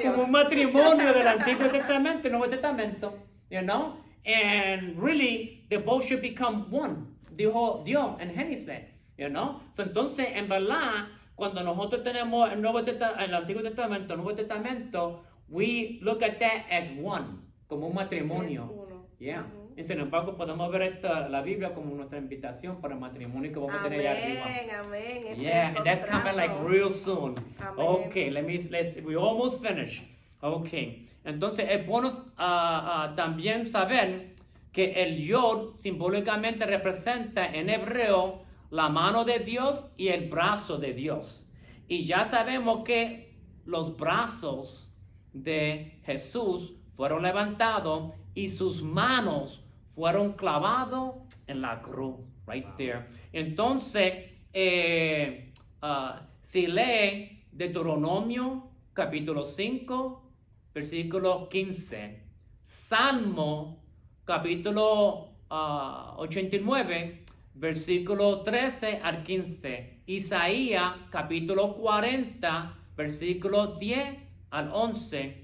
como un matrimonio del Antiguo Testamento y Nuevo Testamento. You know? And really, the both should become one. Dijo Dios en Génesis. You know? So, entonces, en verdad, cuando nosotros tenemos el Antiguo Testamento, el Nuevo Testamento, we look at that as one, como un matrimonio. Es uno. Yeah. Y sin embargo, podemos ver la Biblia como nuestra invitación para el matrimonio que vamos a tener allá arriba. Amén. Este Yeah, and that's contrato. coming like real soon. Amén. Okay, we almost finished. Okay. Entonces, es bueno también saber que el yod simbólicamente representa en hebreo la mano de Dios y el brazo de Dios. Y ya sabemos que los brazos de Jesús fueron levantados y sus manos fueron clavados en la cruz. Right there. Entonces, si lee Deuteronomio capítulo 5, versículo 15, Salmo capítulo 89, versículo 13 al 15, Isaías capítulo 40, versículo 10 al 11,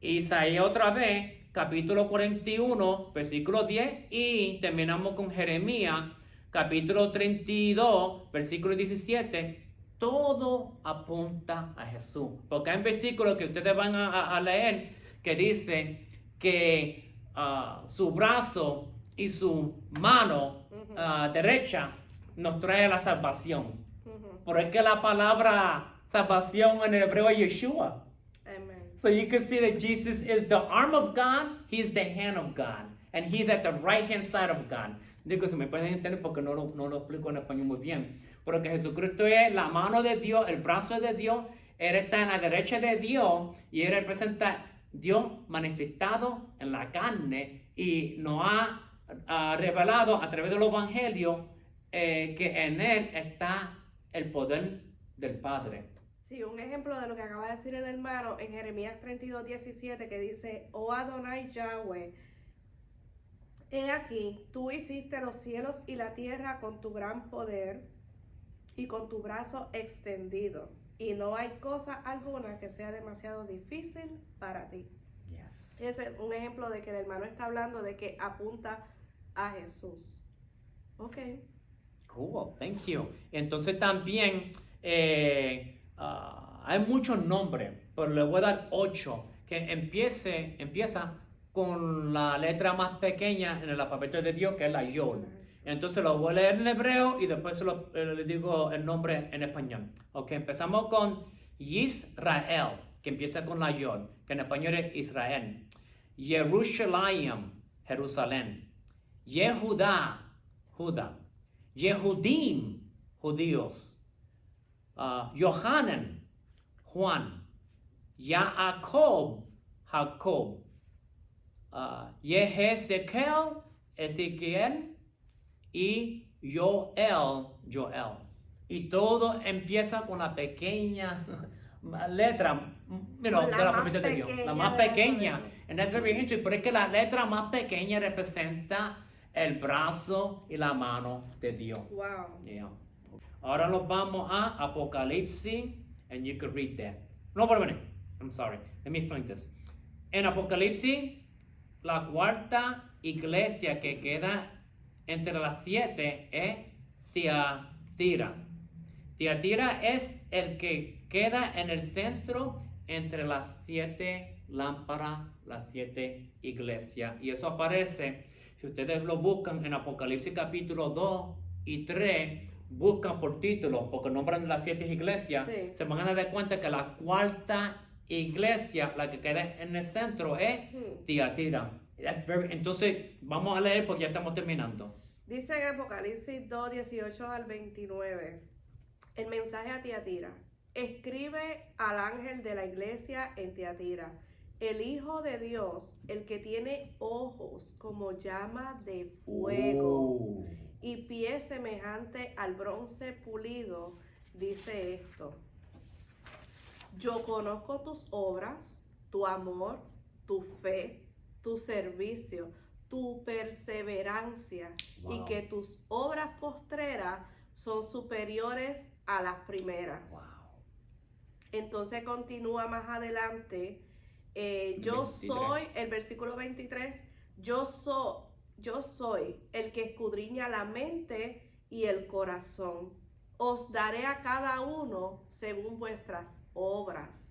Isaías otra vez, capítulo 41, versículo 10, y terminamos con Jeremías, capítulo 32, versículo 17. Todo apunta a Jesús. Porque hay un versículo que ustedes van a leer que dice que su brazo y su mano derecha nos trae la salvación. Por es que la palabra salvación en hebreo es Yeshua. Amen. So you can see that Jesus is the arm of God, He's the hand of God, and He's at the right hand side of God. Digo, si me pueden entender porque no lo explico en español muy bien. Pero que Jesucristo es la mano de Dios, el brazo de Dios, Él está en la derecha de Dios y Él representa Dios manifestado en la carne y nos ha revelado a través de los evangelios que en Él está el poder del Padre. Sí, un ejemplo de lo que acaba de decir el hermano en Jeremías 32:17 que dice, oh Adonai Yahweh, he aquí, tú hiciste los cielos y la tierra con tu gran poder y con tu brazo extendido, y no hay cosa alguna que sea demasiado difícil para ti. Yes. Ese es un ejemplo de que el hermano está hablando de que apunta a Jesús. Ok. Cool, thank you. Entonces también hay muchos nombres, pero le voy a dar 8 que empieza con la letra más pequeña en el alfabeto de Dios, que es la Yod. Entonces lo voy a leer en hebreo y después le digo el nombre en español. Ok, empezamos con Yisrael, que empieza con la Yod, que en español es Israel. Yerushalayim, Jerusalén. Yehuda, Judá. Yehudim, judíos. Yohanan, Juan. Yaakov, Jacob. Yehezekel, Ezequiel. Y Joel, Joel. Y todo empieza con la pequeña letra del alfabeto de Dios. La más pequeña. And that's very interesting. Pero es que la letra más pequeña representa el brazo y la mano de Dios. Wow. Yeah. Ahora nos vamos a Apocalipsis, and you can read that. No, pero bueno, I'm sorry. Let me explain this. En Apocalipsis, la cuarta iglesia que queda entre las 7 es Tiatira. Tiatira es el que queda en el centro entre las 7 lámparas, las 7 iglesias. Y eso aparece, si ustedes lo buscan en Apocalipsis capítulo 2 y 3, buscan por título, porque nombran las 7 iglesias, Sí. se van a dar cuenta que la cuarta iglesia, la que queda en el centro, es Tiatira. Entonces, vamos a leer porque ya estamos terminando. Dice en Apocalipsis 2:18 al 29, el mensaje a Tiatira. Escribe al ángel de la iglesia en Tiatira, el Hijo de Dios, el que tiene ojos como llama de fuego y pies semejante al bronce pulido, dice esto. Yo conozco tus obras, tu amor, tu fe, tu servicio, tu perseverancia, y que tus obras postreras son superiores a las primeras. Wow. Entonces continúa más adelante, yo 23. soy, el versículo 23, yo soy el que escudriña la mente y el corazón. Os daré a cada uno según vuestras obras.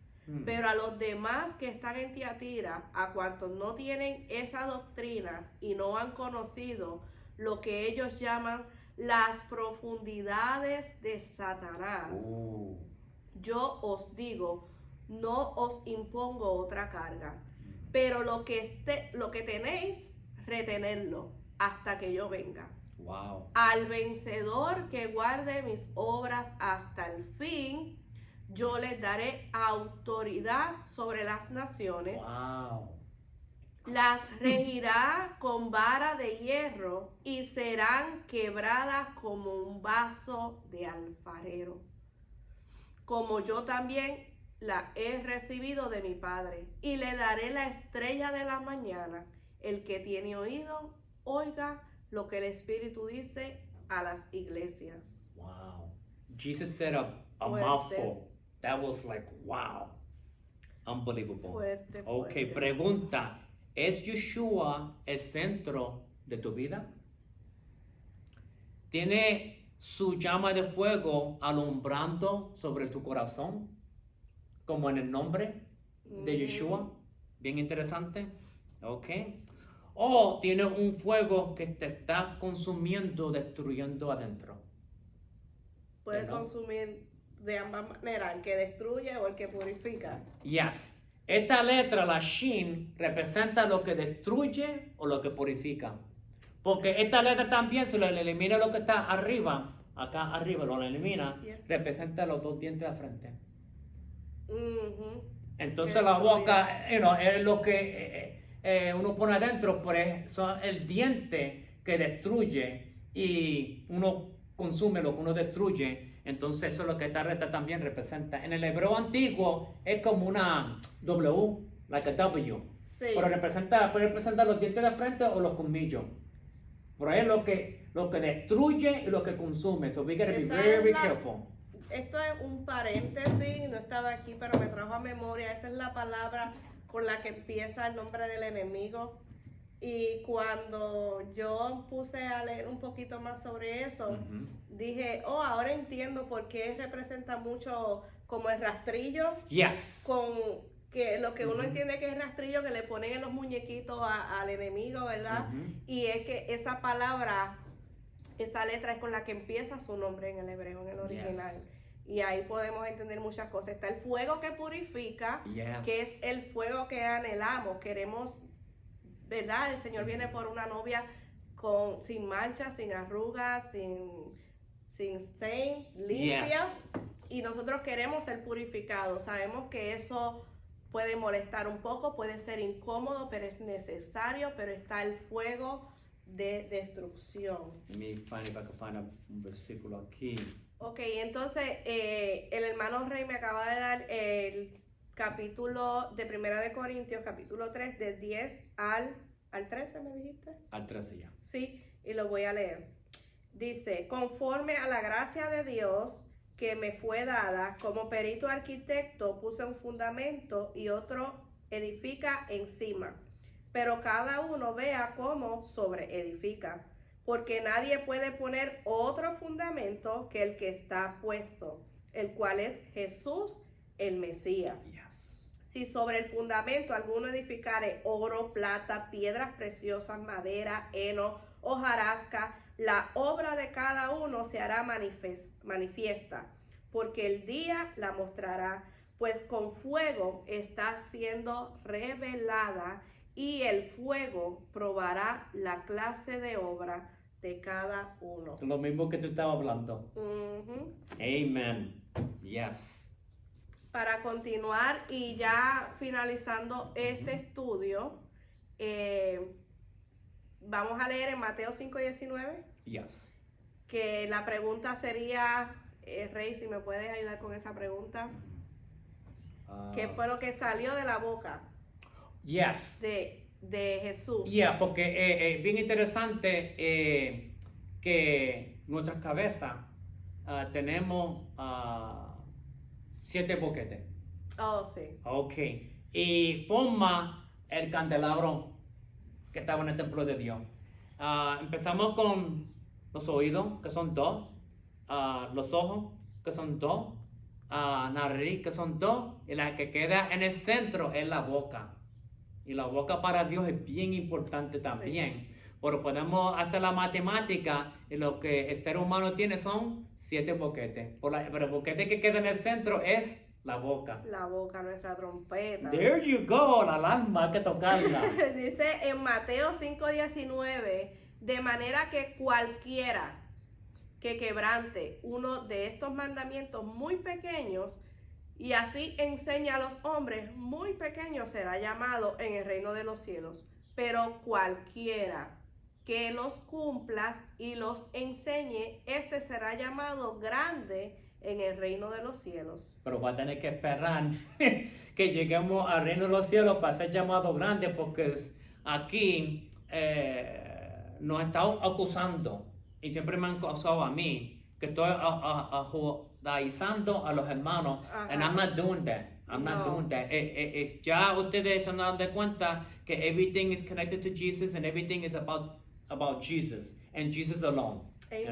Pero a los demás que están en Tiatira, a cuantos no tienen esa doctrina y no han conocido lo que ellos llaman las profundidades de Satanás, yo os digo, no os impongo otra carga, pero lo que tenéis, retenedlo hasta que yo venga. Wow. Al vencedor que guarde mis obras hasta el fin, yo les daré autoridad sobre las naciones. Wow. Las regirá con vara de hierro y serán quebradas como un vaso de alfarero. Como yo también la he recibido de mi Padre, y le daré la estrella de la mañana. El que tiene oído, oiga lo que el Espíritu dice a las iglesias. Wow. Jesus said a Fuerte. mouthful. That was like, wow. Unbelievable. Fuerte, Ok, fuerte. pregunta. ¿Es Yeshua el centro de tu vida? ¿Tiene su llama de fuego alumbrando sobre tu corazón? Como en el nombre de Yeshua. Bien interesante. Ok. ¿O tienes un fuego que te está consumiendo, destruyendo adentro? Puedes ¿No? consumir de ambas maneras, el que destruye o el que purifica. Yes. Esta letra, la Shin, representa lo que destruye o lo que purifica. Porque esta letra también, se le elimina lo que está arriba, acá arriba lo elimina, Yes. representa los 2 dientes de frente. Entonces Que la destruye. boca, es lo que uno pone adentro, pues son el diente que destruye y uno consume lo que uno destruye. Entonces eso es lo que esta recta también representa. En el hebreo antiguo es como una W, like a W. Sí. Pero puede representar los dientes de frente o los colmillos. Por ahí es lo que destruye y lo que consume. So we gotta be Esa very es la- careful. Esto es un paréntesis, no estaba aquí, pero me trajo a memoria. Esa es la palabra con la que empieza el nombre del enemigo. Y cuando yo puse a leer un poquito más sobre eso, Ujú. dije, oh, ahora entiendo por qué representa mucho como el rastrillo, Yes. con que lo que uno Ujú. entiende que es rastrillo que le ponen en los muñequitos al enemigo, ¿verdad? Ujú. Y es que esa palabra, esa letra es con la que empieza su nombre en el hebreo, en el original. Yes. Y ahí podemos entender muchas cosas. Está el fuego que purifica, Yes. que es el fuego que anhelamos. Queremos, ¿verdad? El Señor viene por una novia sin manchas, sin arrugas, sin stain, limpia. Yes. Y nosotros queremos ser purificados. Sabemos que eso puede molestar un poco, puede ser incómodo, pero es necesario. Pero está el fuego de destrucción. Let me find if I can find un versículo aquí. Ok, entonces el hermano Rey me acaba de dar el capítulo de Primera de Corintios, capítulo 3, del 10 al 13, ¿me dijiste? Al 13 ya. Sí, y lo voy a leer. Dice, conforme a la gracia de Dios que me fue dada, como perito arquitecto puse un fundamento y otro edifica encima, pero cada uno vea cómo sobreedifica, porque nadie puede poner otro fundamento que el que está puesto, el cual es Jesús el Mesías. Yes. Si sobre el fundamento alguno edificare oro, plata, piedras preciosas, madera, heno, hojarasca, la obra de cada uno se hará manifiesta, porque el día la mostrará, pues con fuego está siendo revelada, y el fuego probará la clase de obra de cada uno. Lo mismo que tú estabas hablando. Ujú. Amen. Yes. Para continuar y ya finalizando este estudio, vamos a leer en Mateo 5:19, Yes. que la pregunta sería, Rey, si me puedes ayudar con esa pregunta, ¿qué fue lo que salió de la boca Yes. de Jesús? Yeah, porque es bien interesante que nuestras cabezas tenemos 7 boquetes. Oh, sí. Ok. Y forma el candelabro que estaba en el templo de Dios. Empezamos con los oídos, que son 2. Los ojos, que son 2. Nariz, que son 2. Y la que queda en el centro es la boca. Y la boca para Dios es bien importante también. Pero podemos hacer la matemática y lo que el ser humano tiene son 7 boquetes. Pero el boquete que queda en el centro es la boca. La boca, nuestra trompeta. There you go, la alarma hay que tocarla. Dice en Mateo 5:19, de manera que cualquiera que quebrante uno de estos mandamientos muy pequeños y así enseña a los hombres, muy pequeños será llamado en el reino de los cielos. Pero cualquiera que los cumplas y los enseñe, este será llamado grande en el reino de los cielos. Pero va a tener que esperar que lleguemos al reino de los cielos para ser llamado grande, porque aquí nos está acusando, y siempre me han acusado a mí, que estoy judaizando a los hermanos. Ajá. And I'm not doing that. I'm not doing that. Ya ustedes se han dado de cuenta que everything is connected to Jesus and everything is about Jesus and Jesus alone. Amen. You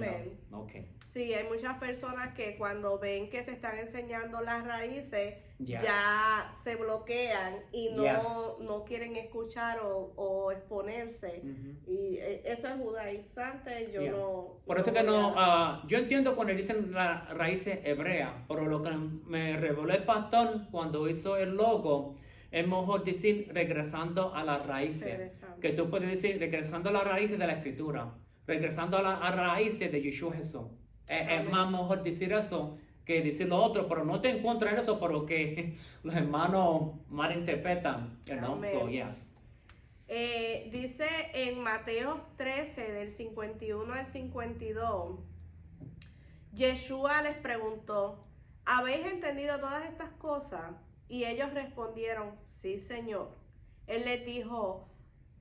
know? Okay. Sí, hay muchas personas que cuando ven que se están enseñando las raíces, Yes. ya se bloquean y Yes. no quieren escuchar o exponerse. Mhm. Y eso es judaizante, yo Yeah. no... Por eso no que voy no, a- yo entiendo cuando dicen las raíces hebreas, pero lo que me reveló el pastor cuando hizo el logo, es mejor decir regresando a las raíces. Interesante. Que tú puedes decir regresando a las raíces de la escritura, regresando a las raíces de Yeshua Jesús. Es Amén. más mejor decir eso que decir lo otro, pero no te encuentras eso por lo que los hermanos malinterpretan. You know? Amén. So, yes. Dice en Mateo 13, del 51 al 52, Yeshua les preguntó, ¿habéis entendido todas estas cosas? Y ellos respondieron, sí, Señor. Él les dijo,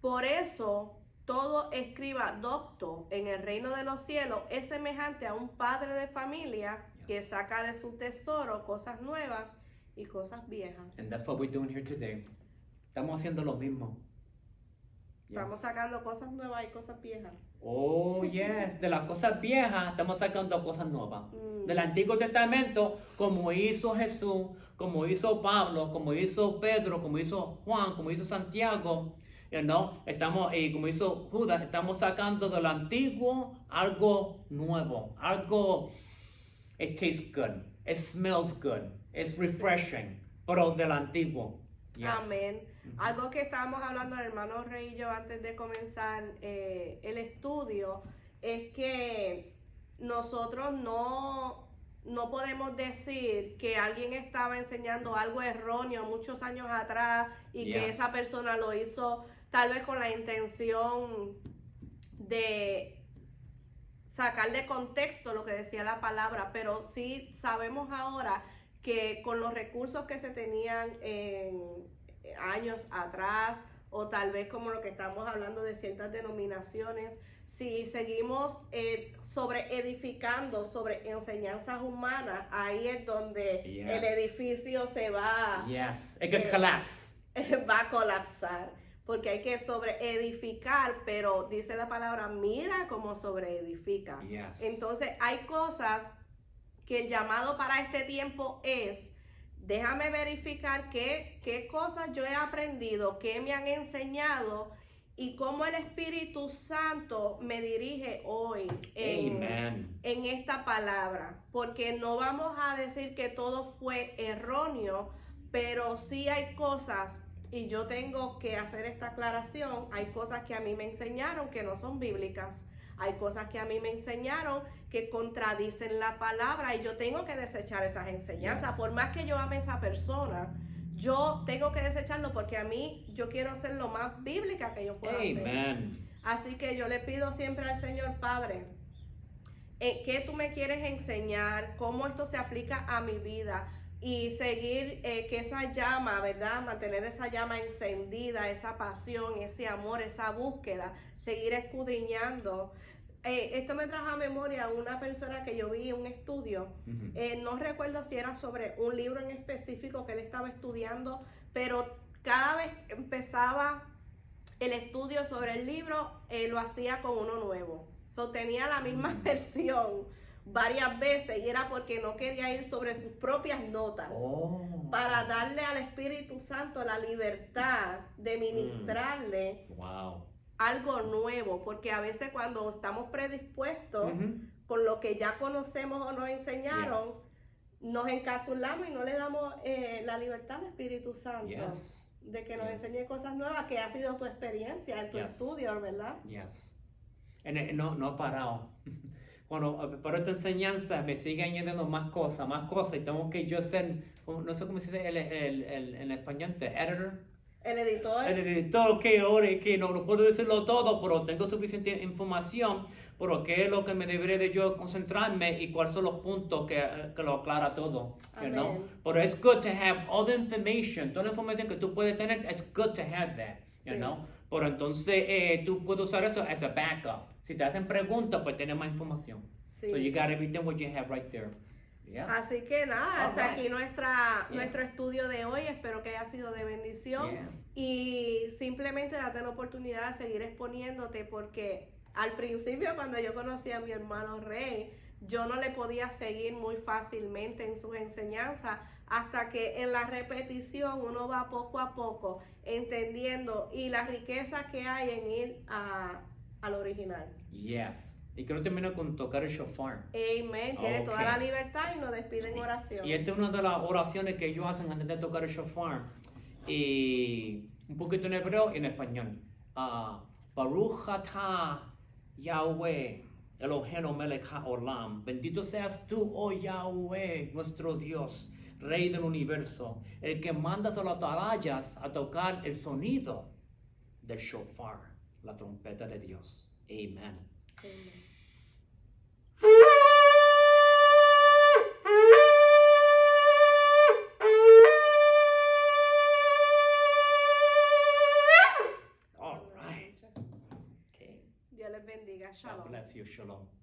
por eso todo escriba docto en el reino de los cielos es semejante a un padre de familia que saca de su tesoro cosas nuevas y cosas viejas. And that's what we're doing here today. Estamos haciendo lo mismo. Estamos sacando cosas nuevas y cosas viejas. Oh, yes. De las cosas viejas estamos sacando cosas nuevas. Del Antiguo Testamento, como hizo Jesús, como hizo Pablo, como hizo Pedro, como hizo Juan, como hizo Santiago, y como hizo Judas, estamos sacando del Antiguo algo nuevo, algo, it tastes good, it smells good, it's refreshing, pero del Antiguo. Yes. Amén. Algo que estábamos hablando el hermano Rey y yo antes de comenzar el estudio es que nosotros no podemos decir que alguien estaba enseñando algo erróneo muchos años atrás y que esa persona lo hizo tal vez con la intención de sacar de contexto lo que decía la palabra, pero sí sabemos ahora que con los recursos que se tenían en años atrás, o tal vez como lo que estamos hablando de ciertas denominaciones, si seguimos sobre edificando sobre enseñanzas humanas, ahí es donde el edificio se va, it could collapse. Va a colapsar, porque hay que sobre edificar, pero dice la palabra, mira cómo sobre edifica. Entonces hay cosas que el llamado para este tiempo es, déjame verificar qué cosas yo he aprendido, qué me han enseñado y cómo el Espíritu Santo me dirige hoy en esta palabra. Porque no vamos a decir que todo fue erróneo, pero sí hay cosas, y yo tengo que hacer esta aclaración, hay cosas que a mí me enseñaron que no son bíblicas. Hay cosas que a mí me enseñaron que contradicen la palabra y yo tengo que desechar esas enseñanzas. Por más que yo ame a esa persona, yo tengo que desecharlo porque a mí yo quiero ser lo más bíblica que yo pueda ser. Así que yo le pido siempre al Señor, Padre, ¿qué tú me quieres enseñar? ¿Cómo esto se aplica a mi vida? Y seguir que esa llama, ¿verdad? Mantener esa llama encendida, esa pasión, ese amor, esa búsqueda, seguir escudriñando. Esto me trajo a memoria una persona que yo vi en un estudio, no recuerdo si era sobre un libro en específico que él estaba estudiando, pero cada vez que empezaba el estudio sobre el libro, lo hacía con uno nuevo. Tenía la misma versión varias veces y era porque no quería ir sobre sus propias notas para darle al Espíritu Santo la libertad de ministrarle algo nuevo, porque a veces cuando estamos predispuestos con lo que ya conocemos o nos enseñaron, nos encapsulamos y no le damos la libertad al Espíritu Santo de que nos enseñe cosas nuevas, que ha sido tu experiencia en tu estudio, ¿verdad? No ha parado. Bueno, por esta enseñanza me sigue añadiendo más cosas, y tengo que yo ser, no sé cómo se dice en español, el editor. El editor, que no puedo decirlo todo, pero tengo suficiente información, pero qué es lo que me debería de yo concentrarme y cuáles son los puntos que lo aclara todo, Pero es good to have all the information, toda la información que tú puedes tener, es good to have that, Pero entonces tú puedes usar eso as a backup. Si te hacen preguntas, pues tienes más información. So you got everything what you have right there. Así que nada, hasta aquí nuestro estudio de hoy. Espero que haya sido de bendición. Y simplemente date la oportunidad de seguir exponiéndote, porque al principio cuando yo conocí a mi hermano Rey, yo no le podía seguir muy fácilmente en sus enseñanzas, hasta que en la repetición uno va poco a poco entendiendo y la riqueza que hay en ir al original. Y quiero terminar con tocar el shofar. Amen. Tiene toda la libertad y nos despide en oración. Y esta es una de las oraciones que ellos hacen antes de tocar el shofar. Y un poquito en hebreo y en español. Baruch atah Yahweh Eloheinu melech haolam. Bendito seas tú, oh Yahweh, nuestro Dios, Rey del universo, el que mandas a las atalayas a tocar el sonido del shofar, la trompeta de Dios. Amen. Amen. Shalom.